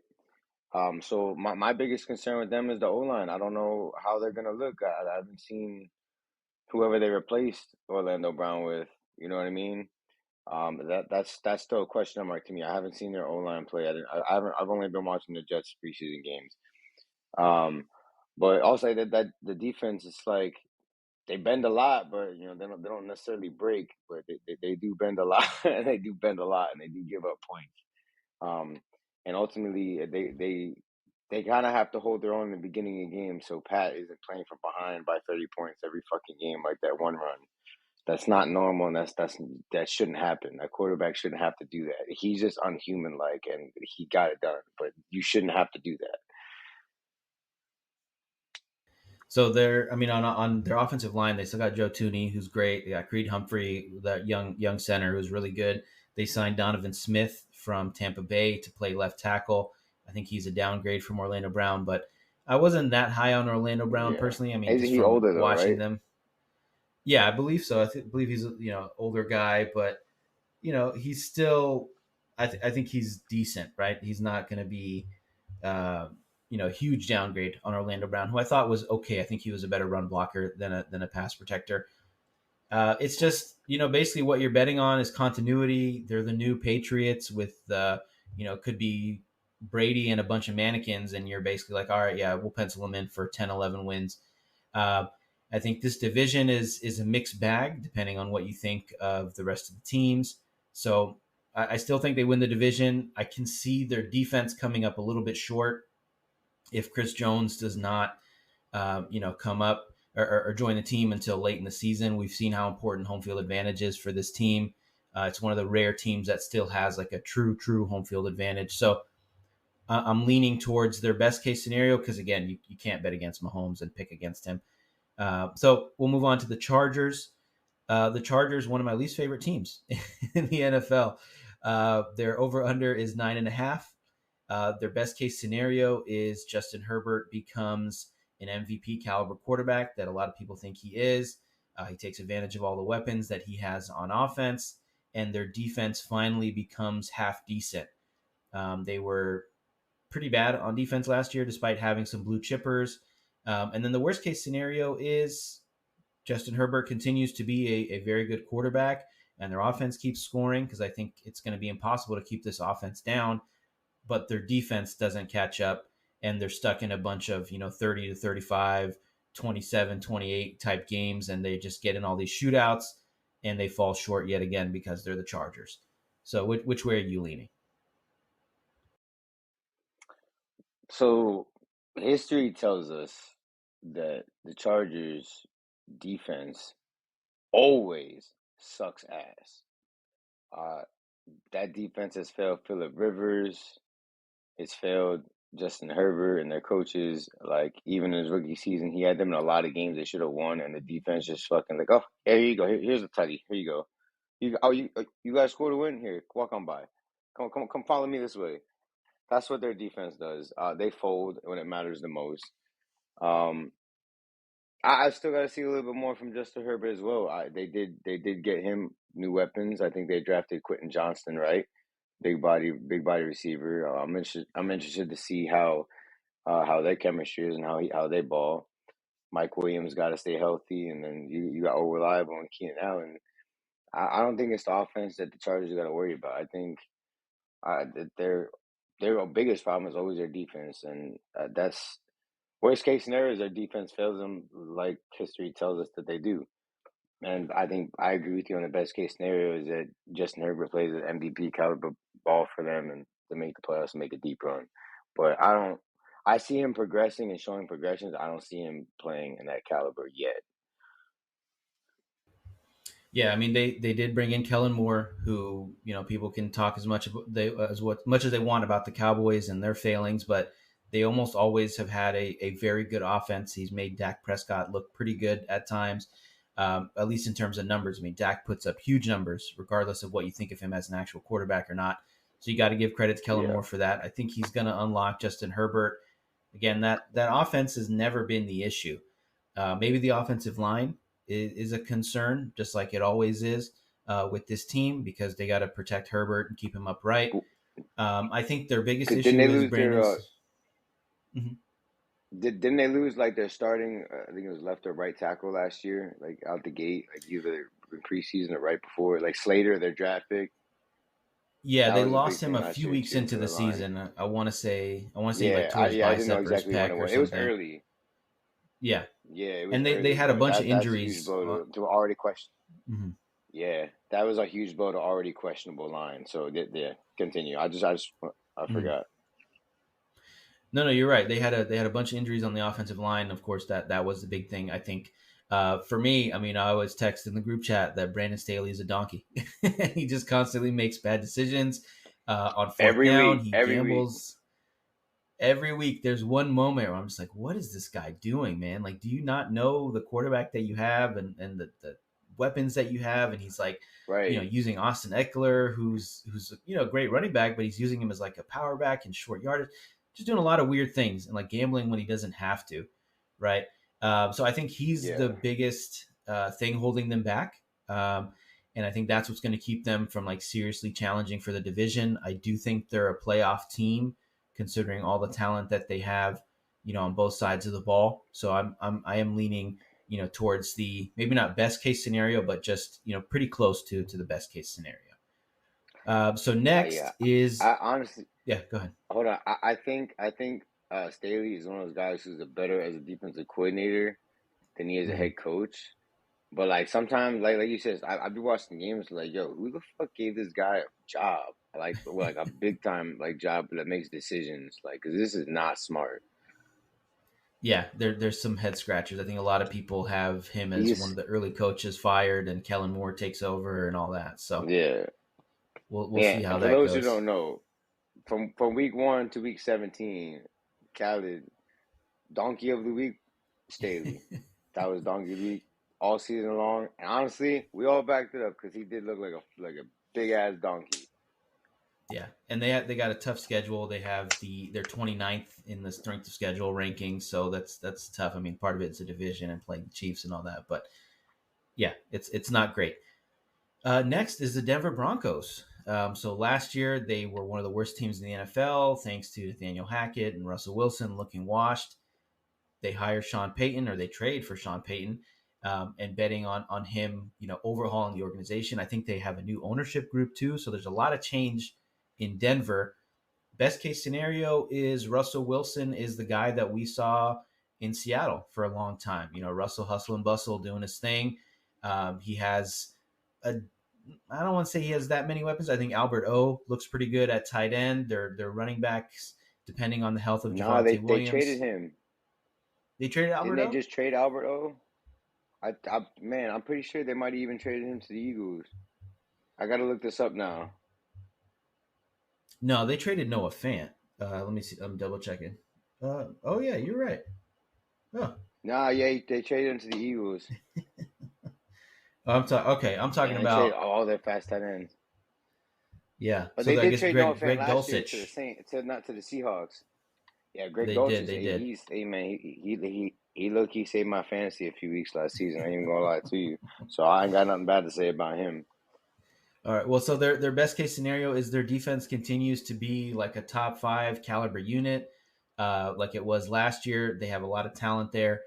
So my biggest concern with them is the O line. I don't know how they're gonna look. I haven't seen whoever they replaced Orlando Brown with. You know what I mean? That's still a question mark to me. I haven't seen their O line play. I haven't. I've only been watching the Jets preseason games. Um, but also that the defense is like they bend a lot, but they don't necessarily break, but they do bend a lot, and they do bend a lot, and they do give up points. Um, and ultimately they kind of have to hold their own in the beginning of games, so Pat isn't playing from behind by 30 points every fucking game like that one run. That's not normal, and that shouldn't happen. A quarterback shouldn't have to do that. He's just unhuman like, and he got it done. But you shouldn't have to do that. So I mean, on their offensive line, they still got Joe Tooney, who's great. They got Creed Humphrey, that young center who's really good. They signed Donovan Smith from Tampa Bay to play left tackle. I think he's a downgrade from Orlando Brown, but I wasn't that high on Orlando Brown Yeah, personally. I mean, isn't just he from older though, watching right? them. Yeah, I believe so. Believe he's a older guy, but he's still. I think he's decent, right? He's not going to be uh, huge downgrade on Orlando Brown, who I thought was okay. I think he was a better run blocker than a pass protector. It's just basically what you're betting on is continuity. They're the new Patriots with could be Brady and a bunch of mannequins, and you're basically like, all right, yeah, we'll pencil them in for 10, 11 wins. Uh, I think this division is a mixed bag depending on what you think of the rest of the teams. So I still think they win the division. I can see their defense coming up a little bit short if Chris Jones does not, come up or join the team until late in the season. We've seen how important home field advantage is for this team. It's one of the rare teams that still has like a true home field advantage. So I'm leaning towards their best case scenario because, again, you can't bet against Mahomes and pick against him. So we'll move on to the Chargers. The Chargers, one of my least favorite teams in the NFL. Their over-under is 9.5. Their best case scenario is Justin Herbert becomes an MVP caliber quarterback that a lot of people think he is. He takes advantage of all the weapons that he has on offense, and their defense finally becomes half decent. They were pretty bad on defense last year, despite having some blue chippers. And then the worst case scenario is Justin Herbert continues to be a very good quarterback, and their offense keeps scoring because I think it's going to be impossible to keep this offense down, but their defense doesn't catch up, and they're stuck in a bunch of 30 to 35, 27, 28 type games, and they just get in all these shootouts, and they fall short yet again because they're the Chargers. So which way are you leaning? So history tells us that the Chargers defense always sucks ass. Uh, that defense has failed Phillip Rivers. It's failed Justin Herbert and their coaches. Like, even in his rookie season, he had them in a lot of games they should have won, and the defense just fucking like, oh, here you go. Here's the tutty. Here you go. You guys scored a win? Here, walk on by. Come follow me this way. That's what their defense does. They fold when it matters the most. Um, I still got to see a little bit more from Justin Herbert as well. They did get him new weapons. I think they drafted Quentin Johnston, right? Big body receiver. I'm interested to see how their chemistry is and how they ball. Mike Williams got to stay healthy, and then you got reliable and Keenan Allen. I don't think it's the offense that the Chargers got to worry about. I think that their biggest problem is always their defense, and that's worst case scenario is their defense fails them, like history tells us that they do. And I think I agree with you on the best case scenario is that Justin Herbert plays an MVP caliber ball for them and to make the playoffs and make a deep run. But I see him progressing and showing progressions. I don't see him playing in that caliber yet. Yeah, I mean they did bring in Kellen Moore, who people can talk much as they want about the Cowboys and their failings, but they almost always have had a very good offense. He's made Dak Prescott look pretty good at times, at least in terms of numbers. I mean, Dak puts up huge numbers, regardless of what you think of him as an actual quarterback or not. So you got to give credit to Kellen Yeah. Moore for that. I think he's going to unlock Justin Herbert. Again, that offense has never been the issue. Maybe the offensive line is a concern, just like it always is with this team, because they got to protect Herbert and keep him upright. I think their biggest Didn't issue they is lose their Brandon's. Mhm. didn't they lose like their starting I think it was left or right tackle last year, like out the gate, like either in preseason or right before, like Slater, their draft pick. Yeah, That they was a lost big him thing a last few year weeks too into for the the line. season. I want to say he like Yeah, tore his I didn't know bicep or his exactly when it pec or went. It was something. early. Yeah, Yeah, it was and they early, had a but bunch of that's a huge injuries. blow to already question. Mhm. Yeah, that was a huge blow to already questionable line. So yeah, continue. I Mhm. forgot. No, you're right. They had a bunch of injuries on the offensive line. Of course, that was the big thing. I think for me, I mean, I always text in the group chat that Brandon Staley is a donkey. He just constantly makes bad decisions on fourth down. He Every week, gambles every week. There's one moment where I'm just like, what is this guy doing, man? Like, do you not know the quarterback that you have and the weapons that you have? And he's like, right? using Austin Eckler, who's a great running back, but he's using him as like a power back in short yardage, just doing a lot of weird things and like gambling when he doesn't have to, right? So I think he's the Yeah. biggest thing holding them back. And I think that's what's going to keep them from like seriously challenging for the division. I do think they're a playoff team considering all the talent that they have, on both sides of the ball. So I am leaning, towards the maybe not best case scenario, but just pretty close to the best case scenario. So Yeah. next is I honestly yeah, go ahead. hold on. I think Staley is one of those guys who's a better as a defensive coordinator than he is a Mhm. head coach. But like sometimes, like you said, I be watching games like, yo, who the fuck gave this guy a job? Like a big time like job that makes decisions, like, because this is not smart. Yeah, there's some head scratchers. I think a lot of people have him as one He's of the early coaches fired, and Kellen Moore takes over and all that. So yeah, we'll yeah. see how And for that those who goes. don't know, from week 1 to week 17, Khaled, donkey of the week, Staley. That was donkey of the week all season long. And honestly, we all backed it up because he did look like a big ass donkey. Yeah, and they got a tough schedule. They have they're 29th in the strength of schedule rankings, so that's tough. I mean, part of it's a division and playing the Chiefs and all that, but yeah, it's not great. Next is the Denver Broncos. So last year they were one of the worst teams in the NFL, thanks to Nathaniel Hackett and Russell Wilson looking washed. They hire Sean Payton, or they trade for Sean Payton, and betting on him, overhauling the organization. I think they have a new ownership group too, so there's a lot of change in Denver. Best case scenario is Russell Wilson is the guy that we saw in Seattle for a long time. Russell hustle and bustle doing his thing. He has a I don't want to say he has that many weapons. I think Albert O looks pretty good at tight end. Their running backs, depending on the health of Nah, Javante they traded Williams. him. They traded Didn't Albert they O? just trade Albert O? Man, I'm pretty sure they might have even traded him to the Eagles. I gotta look this up now. No, they traded Noah Fant. Let me see. I'm double checking. Oh yeah, you're right. Oh, Nah, yeah, they traded him to the Eagles, okay. I'm talking and they traded about all their fast tight ends. yeah. But So they I did guess trade Noah Greg Fant Greg last year to the Dulcich. Saint, to not to the Seahawks. Yeah, Greg They did. Dulcich, They did. hey man, he look he saved my fantasy a few weeks last season. I ain't even gonna lie to you. So I ain't got nothing bad to say about him. All right. Well, so their best case scenario is their defense continues to be like a top 5 caliber unit, like it was last year. They have a lot of talent there,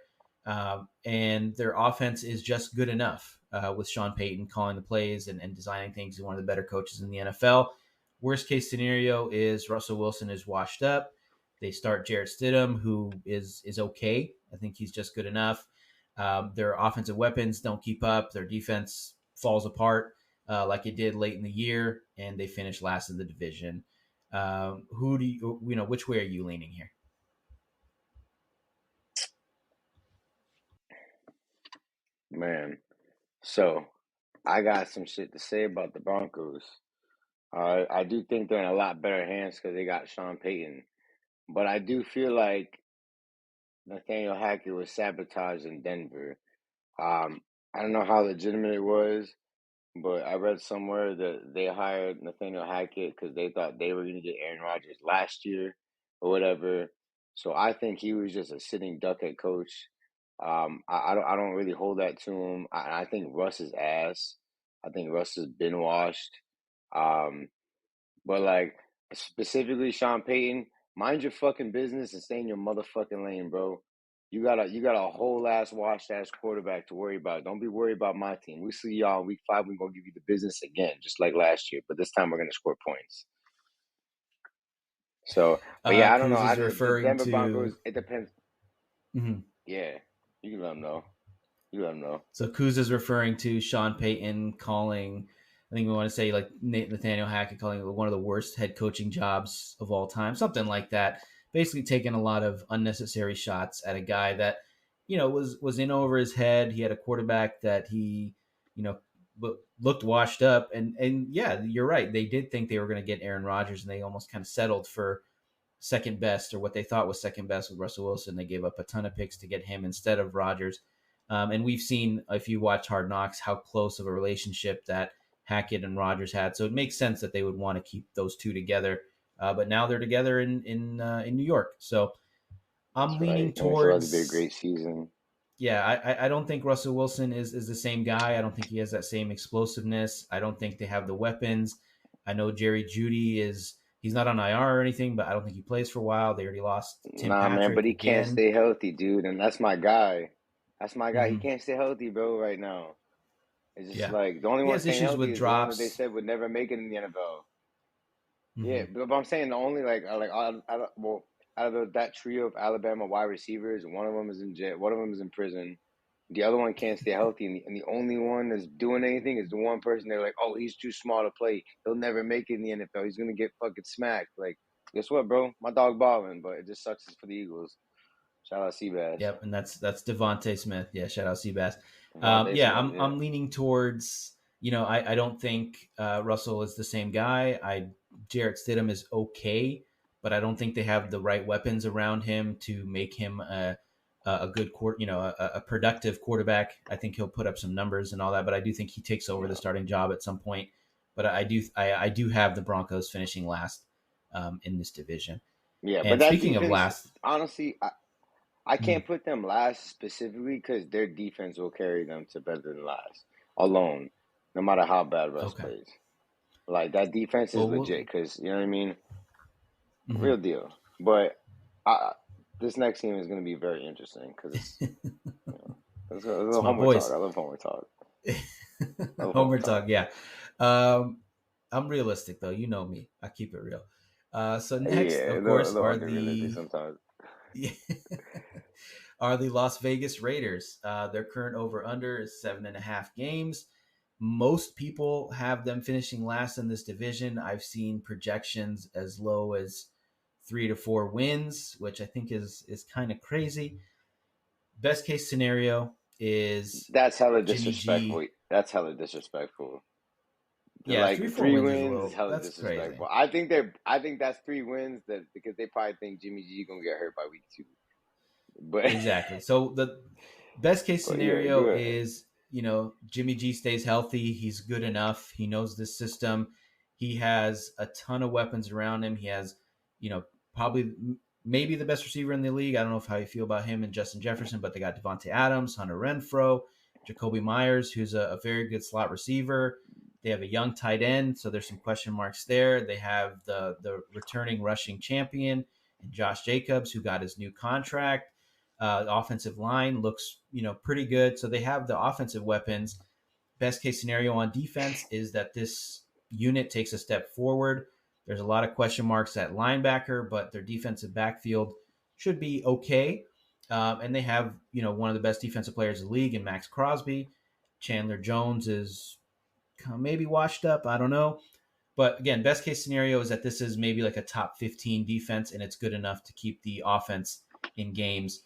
and their offense is just good enough with Sean Payton calling the plays and designing things. He's one of the better coaches in the NFL. Worst case scenario is Russell Wilson is washed up. They start Jarrett Stidham, who is okay. I think he's just good enough. Their offensive weapons don't keep up. Their defense falls apart like it did late in the year, and they finished last in the division. Who do which way are you leaning here? Man. So I got some shit to say about the Broncos. I do think they're in a lot better hands because they got Sean Payton. But I do feel like Nathaniel Hackett was sabotaged in Denver. I don't know how legitimate it was, but I read somewhere that they hired Nathaniel Hackett because they thought they were going to get Aaron Rodgers last year or whatever. So I think he was just a sitting duck at coach. I don't really hold that to him. I think Russ is ass. I think Russ has been washed. Um, but like specifically Sean Payton, mind your fucking business and stay in your motherfucking lane, bro. You got a whole ass washed ass quarterback to worry about. Don't be worried about my team. We see y'all in week 5. We're gonna give you the business again, just like last year. But this time we're gonna score points. So, but yeah, I don't know. Ciuz is The referring Denver to. Broncos. It depends. Mhm. Yeah, you can let them know. You let them know. So Ciuz is referring to Sean Payton calling. I think we want to say like Nathaniel Hackett calling it one of the worst head coaching jobs of all time, something like that. Basically, taking a lot of unnecessary shots at a guy that was in over his head. He had a quarterback that he you know looked washed up, and yeah, you're right. They did think they were going to get Aaron Rodgers, and they almost kind of settled for second best, or what they thought was second best with Russell Wilson. They gave up a ton of picks to get him instead of Rodgers. And we've seen, if you watch Hard Knocks, how close of a relationship that Hackett and Rodgers had. So it makes sense that they would want to keep those two together. But now they're together in New York. So I'm That's right. leaning And it's about to be a towards. great season. Yeah, I don't think Russell Wilson is the same guy. I don't think he has that same explosiveness. I don't think they have the weapons. I know Jerry Judy he's not on IR or anything, but I don't think he plays for a while. They already lost Tim Nah, man, but Patrick he can't again. stay healthy, dude, and that's my guy. That's my guy. He Hmm. can't stay healthy, bro, right now. It's just Yeah, like the only he one has staying issues healthy with is the one that they drops. said would never make it in the NFL. Yeah, Hmm. but I'm saying the only out of that trio of Alabama wide receivers, one of them is in jail, one of them is in prison. The other one can't stay healthy, and the only one that's doing anything is the one person they're like, oh, he's too small to play. He'll never make it in the NFL. He's gonna get fucking smacked. Like, guess what, bro? My dog balling, but it just sucks for the Eagles. Shout out Seabass. Yep, and that's Devontae Smith. Yeah, shout out Seabass. Devontae Yeah, Smith, yeah. I'm leaning towards. I don't think Russell is the same guy. Jarrett Stidham is okay, but I don't think they have the right weapons around him to make him a good a productive quarterback. I think he'll put up some numbers and all that, but I do think he takes over the starting job at some point. But I do have the Broncos finishing last in this division. Yeah, but And that speaking of defense, last, honestly, I can't put them last specifically because their defense will carry them to better than last alone, no matter how bad Russ okay, plays. Like, that defense is well, legit because, you know what I mean? mhm. Real deal. But I, this next game is going to be very interesting because it's a It's little my homework talk. boys. I love homework talk. I love Homer homework talk, talk. yeah. I'm realistic though. You know me. I keep it real. So next, Yeah, of a course, little unrealistic sometimes. are the Las Vegas Raiders. Their current over under is 7.5 games. Most people have them finishing last in this division. I've seen projections as low as 3 to 4 wins, which I think is kind of crazy. Best case scenario is That's hella Jimmy disrespectful. G. That's hella disrespectful. Yeah, Like, 3 4 three wins is a wins is little. hella That's crazy. disrespectful. I think that's 3 wins that because they probably think Jimmy G gonna get hurt by week 2. But Exactly. So the best case but yeah, scenario go ahead. is, Jimmy G stays healthy. He's good enough. He knows the system. He has a ton of weapons around him. He has, probably maybe the best receiver in the league. I don't know how you feel about him and Justin Jefferson, but they got Devontae Adams, Hunter Renfro, Jacoby Myers, who's a very good slot receiver. They have a young tight end, so there's some question marks there. They have the returning rushing champion and Josh Jacobs, who got his new contract. The offensive line looks, pretty good. So they have the offensive weapons. Best case scenario on defense is that this unit takes a step forward. There's a lot of question marks at linebacker, but their defensive backfield should be okay. And they have, one of the best defensive players in the league in Max Crosby. Chandler Jones is maybe washed up. I don't know. But again, best case scenario is that this is maybe like a top 15 defense and it's good enough to keep the offense in games.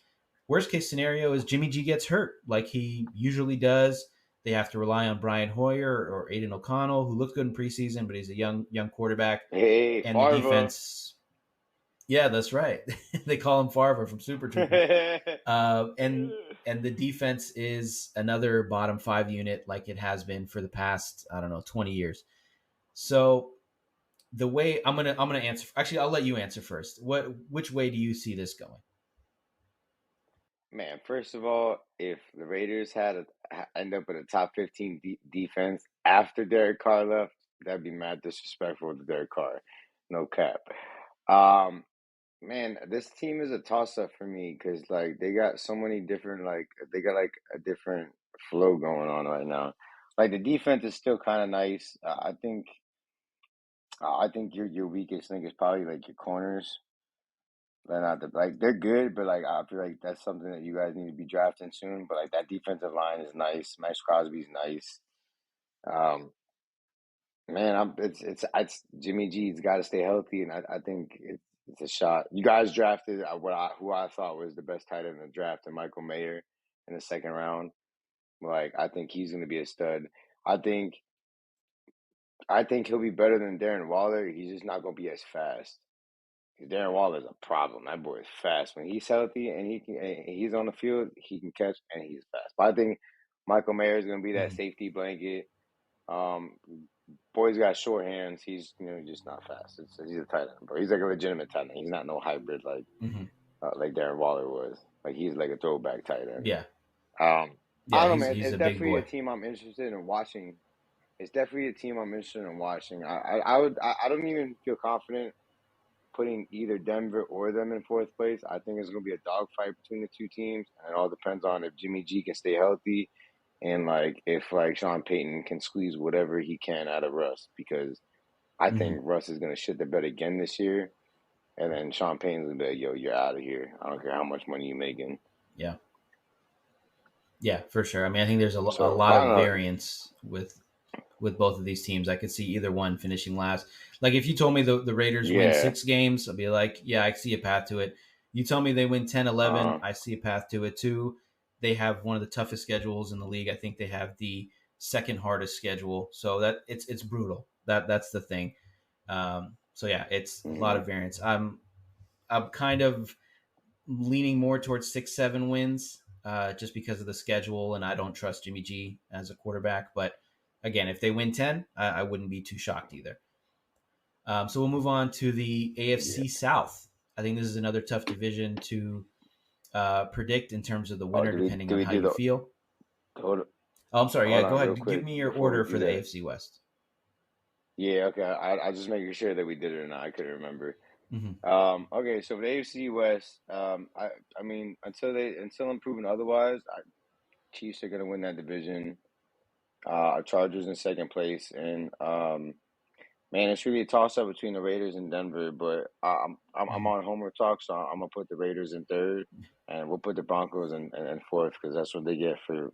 Worst case scenario is Jimmy G gets hurt like he usually does. They have to rely on Brian Hoyer or Aiden O'Connell, who looked good in preseason, but he's a young quarterback. Hey, And the Farva. defense, yeah, that's right. They call him Farva from Super Troopers. And the defense is another bottom 5 unit like it has been for the past, I don't know, 20 years. So the way I'm gonna answer. Actually, I'll let you answer first. Which way do you see this going? Man, first of all, if the Raiders end up with a top 15 defense after Derek Carr left, that'd be mad disrespectful to Derek Carr. No cap. Um, Man, this team is a toss up for me because like they got so many different they got like a different flow going on right now. Like, the defense is still kind of nice. I think your weakest link is probably like your corners. They're not they're good, but like I feel like that's something that you guys need to be drafting soon. But like that defensive line is nice. Max Crosby's nice. Um, Man, it's Jimmy G's got to stay healthy, and I think it's a shot. You guys drafted who I thought was the best tight end in the draft, and Michael Mayer in the second round. Like, I think he's going to be a stud. I think I think he'll be better than Darren Waller. He's just not going to be as fast. 'Cause Darren Waller's a problem. That boy is fast when he's healthy and he's on the field. He can catch and he's fast. But I think Michael Mayer is going to be that Mm-hmm. safety blanket. Um, Boy's got short hands. He's just not fast. He's a tight end, bro. He's like a legitimate tight end. He's not no hybrid Mm-hmm. like Darren Waller was. Like, he's like a throwback tight end. Yeah, I yeah, don't know, man. he's It's a big definitely a boy. team I'm interested in watching. It's definitely a team I'm interested in watching. I don't even feel confident putting either Denver or them in fourth place. I think it's gonna be a dogfight between the two teams, and it all depends on if Jimmy G can stay healthy and like if like Sean Payton can squeeze whatever he can out of Russ, because I Mm-hmm. think Russ is gonna shit the bed again this year, and then Sean Payton's gonna be like, "Yo, you're out of here. I don't care how much money you're making." Yeah, Yeah, for sure. I mean, I think there's a So lot I of don't know. variance with both of these teams. I could see either one finishing last. Like if you told me the Raiders win Yeah. 6 games, I'd be like, yeah, I see a path to it. You tell me they win 10, 11, Uh, I see a path to it too. They have one of the toughest schedules in the league. I think they have the second hardest schedule. So that it's brutal. That's the thing. So yeah, it's a lot mhm. of variance. I'm kind of leaning more towards 6, 7 wins, just because of the schedule, and I don't trust Jimmy G as a quarterback. But again, if they win 10, I wouldn't be too shocked either. So we'll move on to the Yeah. AFC South. I think this is another tough division to predict in terms of the Oh, winner, depending do on we how do you the feel. hold Oh, I'm sorry. Yeah, hold go on real ahead. Give quick me your before we order for do the that? AFC West. Yeah, okay. I just making sure that we did it or not. I couldn't remember. Hmm. Okay, so for the AFC West, I mean until I'm proven otherwise, Chiefs are gonna win that division. Chargers in second place, and man, it's really a toss up between the Raiders and Denver. But I'm Hmm. on Homer talk, so I'm gonna put the Raiders in third, and we'll put the Broncos in fourth because that's what they get for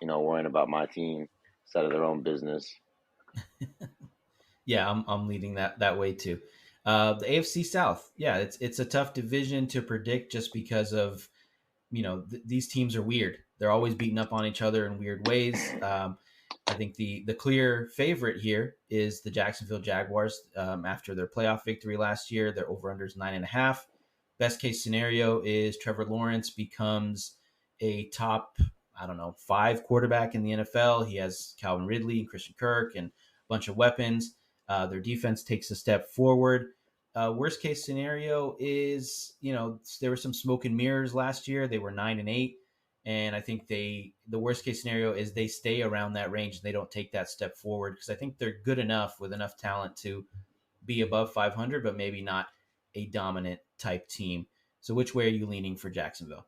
worrying about my team instead of their own business. Yeah, I'm leading that way too. The AFC South, yeah, it's a tough division to predict just because of these teams are weird. They're always beating up on each other in weird ways. I think the clear favorite here is the Jacksonville Jaguars. After their playoff victory last year, their over under is 9.5. Best case scenario is Trevor Lawrence becomes a top, I don't know, 5 quarterback in the NFL. He has Calvin Ridley and Christian Kirk and a bunch of weapons. Their defense takes a step forward. Worst case scenario is, there were some smoke and mirrors last year. They were 9-8, and I think the worst case scenario is they stay around that range and they don't take that step forward because I think they're good enough with enough talent to be above 500, but maybe not a dominant type team. So which way are you leaning for Jacksonville?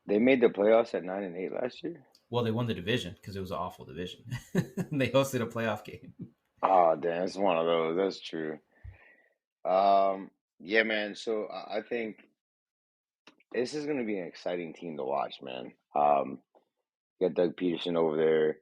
They made the playoffs at 9-8 last year. Well, they won the division because it was an awful division. They hosted a playoff game. Oh, damn, it's one of those. That's true. Yeah, man. So I think this is going to be an exciting team to watch, man. Got Doug Peterson over there.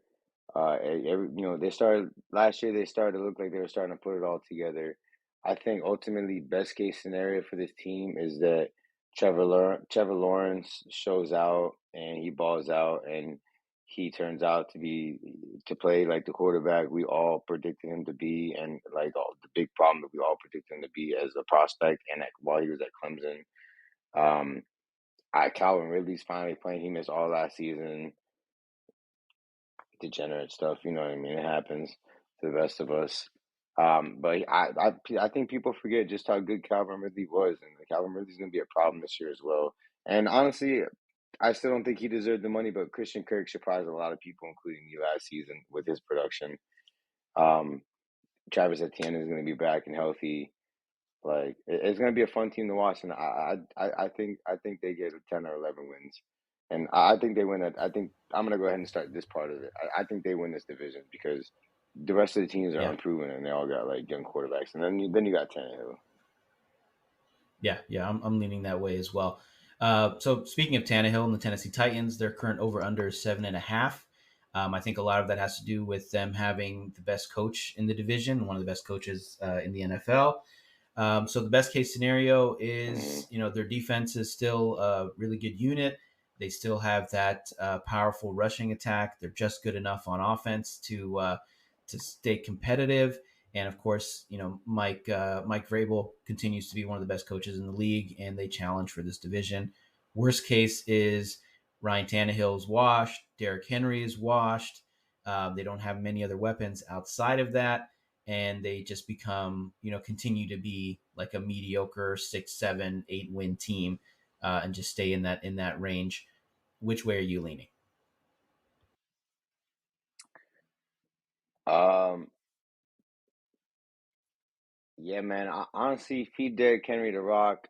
They started last year. They started to look like they were starting to put it all together. I think ultimately, best case scenario for this team is that Trevor Lawrence shows out and he balls out and he turns out to play like the quarterback we all predicted him to be, and like all the big problem that we all predicted him to be as a prospect and while he was at Clemson. Um, Calvin Ridley's finally playing. He missed all last season. Degenerate stuff, you know what I mean? It happens to the best of us. But I think people forget just how good Calvin Ridley was, and Calvin Ridley's going to be a problem this year as well. And honestly, I still don't think he deserved the money, but Christian Kirk surprised a lot of people, including me last season, with his production. Um, Travis Etienne is going to be back and healthy. Like it's going to be a fun team to watch, and I think they get 10 or 11 wins, and I think they win it. I think I'm going to go ahead and start this part of it. I think they win this division because the rest of the teams are Yeah, unproven and they all got like young quarterbacks, and then you got Tannehill. yeah. I'm leaning that way as well. So speaking of Tannehill and the Tennessee Titans, their current over under is 7.5. I think a lot of that has to do with them having the best coach in the division, one of the best coaches in the NFL. So the best case scenario is, Hmm. their defense is still a really good unit. They still have that powerful rushing attack. They're just good enough on offense to stay competitive. And of course, Mike Vrabel continues to be one of the best coaches in the league, and they challenge for this division. Worst case is Ryan Tannehill's washed, Derrick Henry is washed. They don't have many other weapons outside of that, and they just become, continue to be like a mediocre 6, 7, 8 win team, and just stay in that range. Which way are you leaning? Um, yeah, man. Honestly, feed Derrick Henry the rock.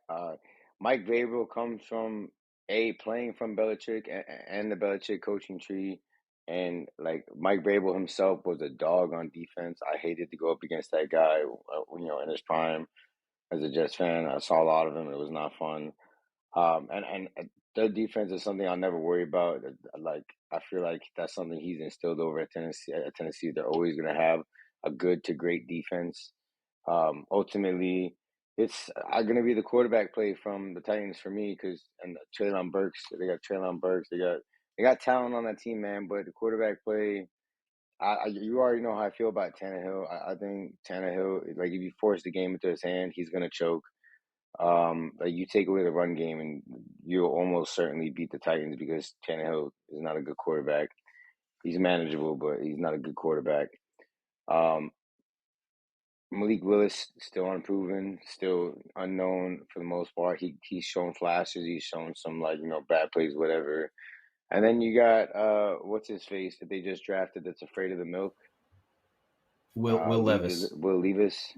Mike Vrabel comes from playing from Belichick and the Belichick coaching tree, and like Mike Vrabel himself was a dog on defense. I hated to go up against that guy, in his prime as a Jets fan. I saw a lot of him. It was not fun. And their defense is something I'll never worry about. Like I feel like that's something he's instilled over at Tennessee. At Tennessee, they're always going to have a good to great defense. Ultimately, it's going to be the quarterback play from the Titans for me because and Treylon Burks. They got Treylon Burks. They got talent on that team, man. But the quarterback play, you already know how I feel about Tannehill. I think Tannehill, like if you force the game into his hand, he's going to choke. Like you take away the run game, and you'll almost certainly beat the Titans because Tannehill is not a good quarterback. He's manageable, but he's not a good quarterback. Um, Malik Willis still unproven, still unknown for the most part. He's shown flashes. He's shown some bad plays, whatever. And then you got what's his face that they just drafted that's afraid of the milk. Will Levis, Levis. Will Levis.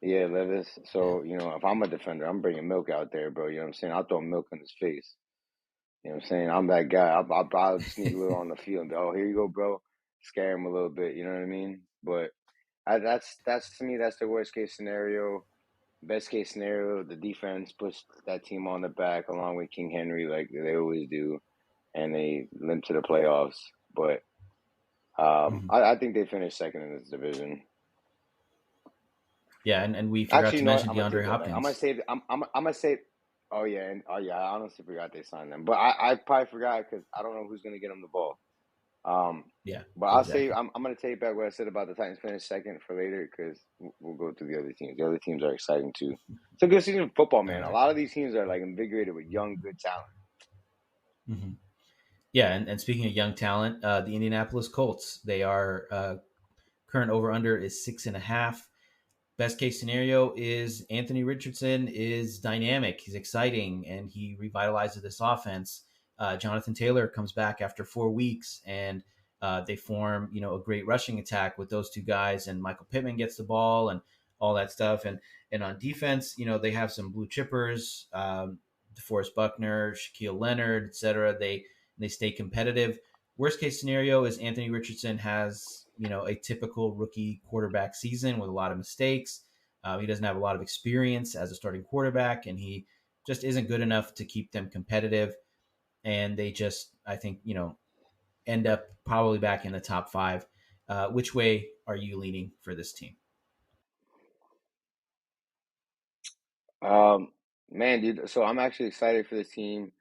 Yeah, Levis. So, if I'm a defender, I'm bringing milk out there, bro. You know what I'm saying? I'll throw milk in his face. You know what I'm saying? I'm that guy. I'll sneak a little on the field and be, oh, here you go, bro. Scare him a little bit. You know what I mean? But that's to me, that's the worst case scenario. Best case scenario, the defense puts that team on the back along with King Henry like they always do, and they limp to the playoffs. But Mhm. I think they finished second in this division. Yeah, and we forgot Actually, to you know what? mention I'm gonna take DeAndre that back. I'm gonna Hopkins. save. I'm gonna say. Oh yeah, I honestly forgot they signed them, but I probably forgot because I don't know who's gonna get them the ball. Um, Yeah, but I'll say exactly. I'm gonna take back what I said about the Titans finish second for later because we'll go through the other teams. The other teams are exciting too. It's a good season of football, All man. A right. lot of these teams are like invigorated with young, good talent. Mm-hmm. Yeah, and speaking of young talent, the Indianapolis Colts, they are current over under is 6.5. Best case scenario is Anthony Richardson is dynamic, he's exciting, and he revitalizes this offense. Jonathan Taylor comes back after 4 weeks, and they form a great rushing attack with those two guys, and Michael Pittman gets the ball and all that stuff. And on defense, they have some blue chippers, DeForest Buckner, Shaquille Leonard, etc. They stay competitive. Worst case scenario is Anthony Richardson has a typical rookie quarterback season with a lot of mistakes. He doesn't have a lot of experience as a starting quarterback, and he just isn't good enough to keep them competitive. And they just, I think, end up probably back in the top five. Which way are you leaning for this team? Um, Man, dude. So I'm actually excited for this team.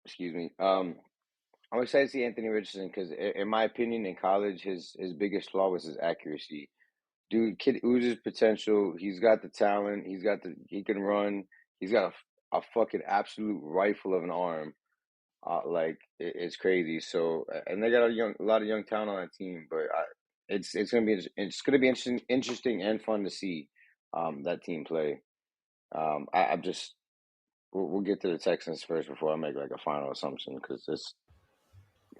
Excuse me. I'm excited to see Anthony Richardson because, in my opinion, in college, his biggest flaw was his accuracy. Dude, kid oozes potential. He's got the talent. He can run. He's got a fucking absolute rifle of an arm. It's crazy. So, and they got a lot of young talent on that team. But it's gonna be interesting and fun to see, that team play. I'm just we'll get to the Texans first before I make like a final assumption because it's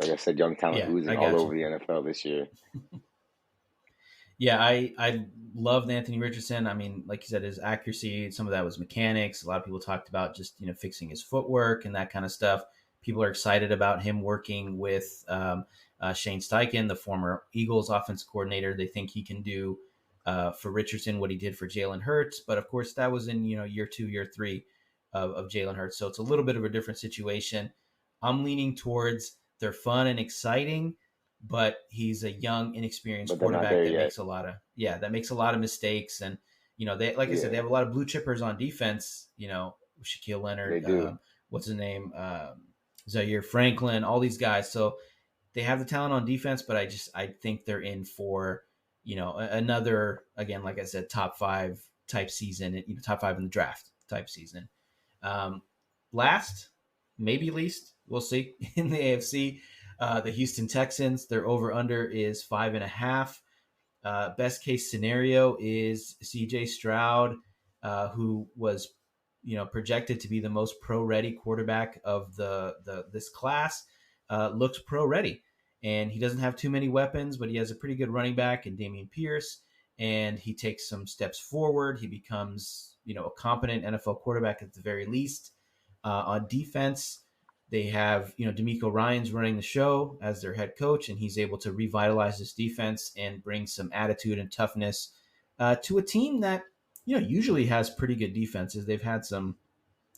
like I said, young talent Yeah, I oozing all got you. over the NFL this year. Yeah, I loved Anthony Richardson. I mean, like you said, his accuracy, some of that was mechanics. A lot of people talked about just fixing his footwork and that kind of stuff. People are excited about him working with Shane Steichen, the former Eagles offense coordinator. They think he can do for Richardson what he did for Jalen Hurts, but of course that was in year 2, year 3 of Jalen Hurts, so it's a little bit of a different situation. I'm leaning towards they're fun and exciting, but he's a young, inexperienced But they're not quarterback there that yet. makes a lot of mistakes. And they, like I said, they Yeah, have a lot of blue chippers on defense. Shaquille they Leonard, do. what's his name, Zaire Franklin, all these guys. So they have the talent on defense, but I think they're in for another, again, like I said, top five type season. Top five in the draft type season. Um, Last, maybe least, we'll see in the AFC. The Houston Texans, their over under is 5.5. Best case scenario is CJ Stroud, who was projected to be the most pro ready quarterback of the this class, looks pro ready, and he doesn't have too many weapons, but he has a pretty good running back in Dameon Pierce, and he takes some steps forward. He becomes a competent NFL quarterback at the very least. On defense, they have D'Amico Ryan's running the show as their head coach, and he's able to revitalize this defense and bring some attitude and toughness to a team that usually has pretty good defenses. They've had some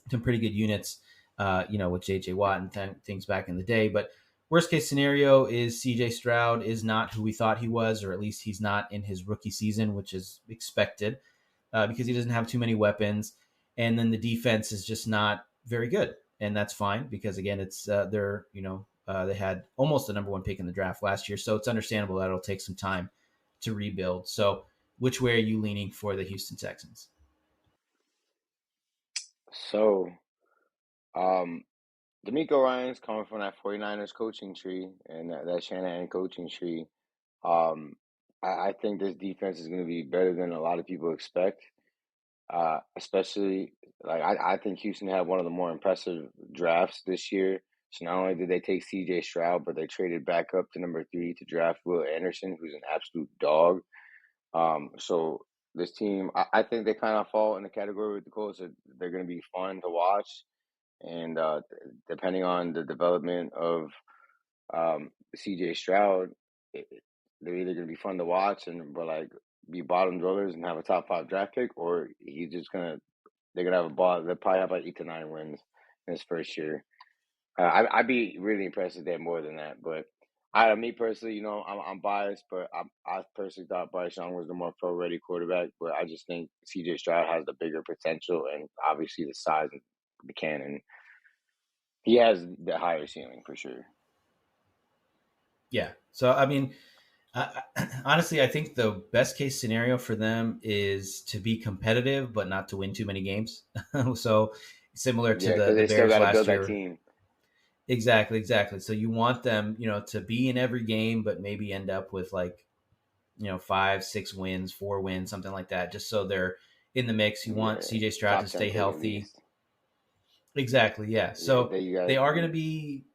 some pretty good units, with J.J. Watt and things back in the day. But worst case scenario is C.J. Stroud is not who we thought he was, or at least he's not in his rookie season, which is expected because he doesn't have too many weapons. And then the defense is just not very good. And that's fine because, again, it's they had almost the number one pick in the draft last year. So it's understandable that it'll take some time to rebuild. So which way are you leaning for the Houston Texans? So, um, D'Amico Ryan's coming from that 49ers coaching tree and that Shanahan coaching tree. Um, I think this defense is going to be better than a lot of people expect. Especially like I think Houston had one of the more impressive drafts this year. So not only did they take C.J. Stroud, but they traded back up to number 3 to draft Will Anderson, who's an absolute dog. So this team, I think they kind of fall in the category with the Colts. They're going to be fun to watch, and depending on the development of C.J. Stroud, they're either going to be fun to watch but like be bottom dwellers and have a top 5 draft pick, or they're gonna have a ball. They'll probably have like 8 to 9 wins in his first year. I'd be really impressed if they had more than that. But me personally, I'm biased, but I personally thought Bryce Young was the more pro-ready quarterback. But I just think C.J. Stroud has the bigger potential and obviously the size and the cannon. He has the higher ceiling for sure. Yeah. So, I mean, honestly, I think the best case scenario for them is to be competitive, but not to win too many games. So similar to because the they still Bears got to last build year. that team. Exactly. So you want them, to be in every game, but maybe end up with 5, 6 wins, 4 wins, something like that, just so they're in the mix. You want CJ Stroud to Top 10 stay pick at healthy. least. Exactly. Yeah. So Yeah, they are going to be.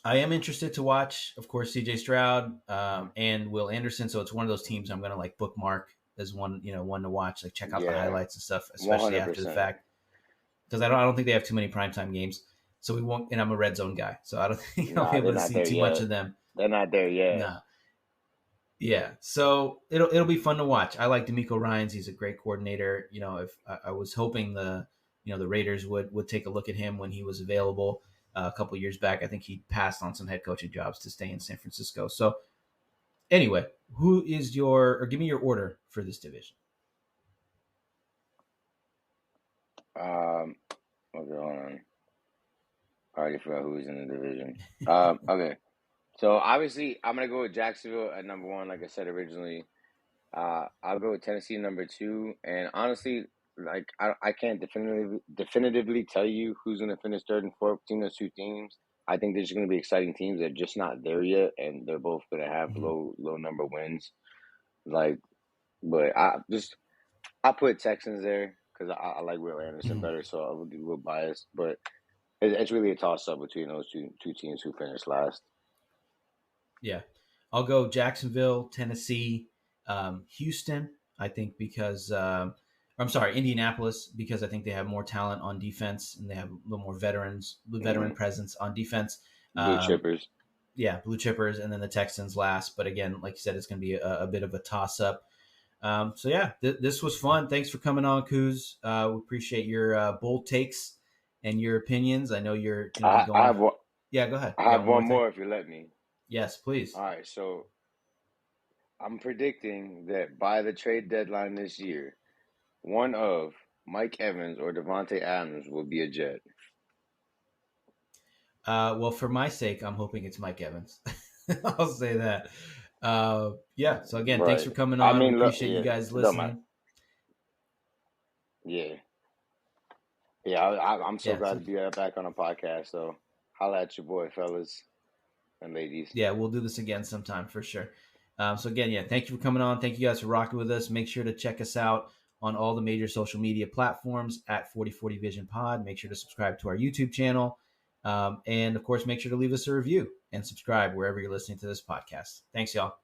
I am interested to watch, of course, CJ Stroud and Will Anderson. So it's one of those teams I'm going to bookmark as one to watch, check out the highlights and stuff, especially after the 100%. fact, because I don't think they have too many primetime games. So we won't, and I'm a red zone guy, so I don't think I'll be able to see too much of them. They're not there yet. Nah. Yeah, so it'll be fun to watch. I like D'Amico Ryans; he's a great coordinator. If I was hoping the Raiders would take a look at him when he was available a couple years back. I think he passed on some head coaching jobs to stay in San Francisco. So anyway, who is give me your order for this division? Okay, hold on. I already forgot who's in the division. Okay. So obviously, I'm gonna go with Jacksonville at number 1, like I said originally. I'll go with Tennessee number 2, and honestly, I can't definitively tell you who's gonna finish third and fourth between those two teams. I think there's gonna be exciting teams. They're just not there yet, and they're both gonna have low number wins. But I put Texans there because I like Will Anderson better, so I would be a little biased. But it's really a toss up between those two teams who finished last. Yeah, I'll go Jacksonville, Tennessee, Houston. I think because I'm sorry, Indianapolis, because I think they have more talent on defense and they have a little more veteran presence on defense. Blue chippers. Yeah, blue chippers, and then the Texans last. But again, like you said, it's going to be a bit of a toss up. So yeah, this was fun. Thanks for coming on, Ciuz. We appreciate your bold takes and your opinions. I know you're going to be going. I have one, yeah, go ahead. I have one more if you let me. Yes, please. All right, so I'm predicting that by the trade deadline this year, one of Mike Evans or Devontae Adams will be a Jet. Well, for my sake, I'm hoping it's Mike Evans. I'll say that. Yeah. So again, thanks for coming on. We appreciate you guys listening. Yeah. I'm so glad to be back on a podcast. So holla at your boy, fellas and ladies. Yeah, we'll do this again sometime for sure. So again, yeah, thank you for coming on. Thank you guys for rocking with us. Make sure to check us out on all the major social media platforms at 4040 Vision Pod. Make sure to subscribe to our YouTube channel. And of course, make sure to leave us a review and subscribe wherever you're listening to this podcast. Thanks, y'all.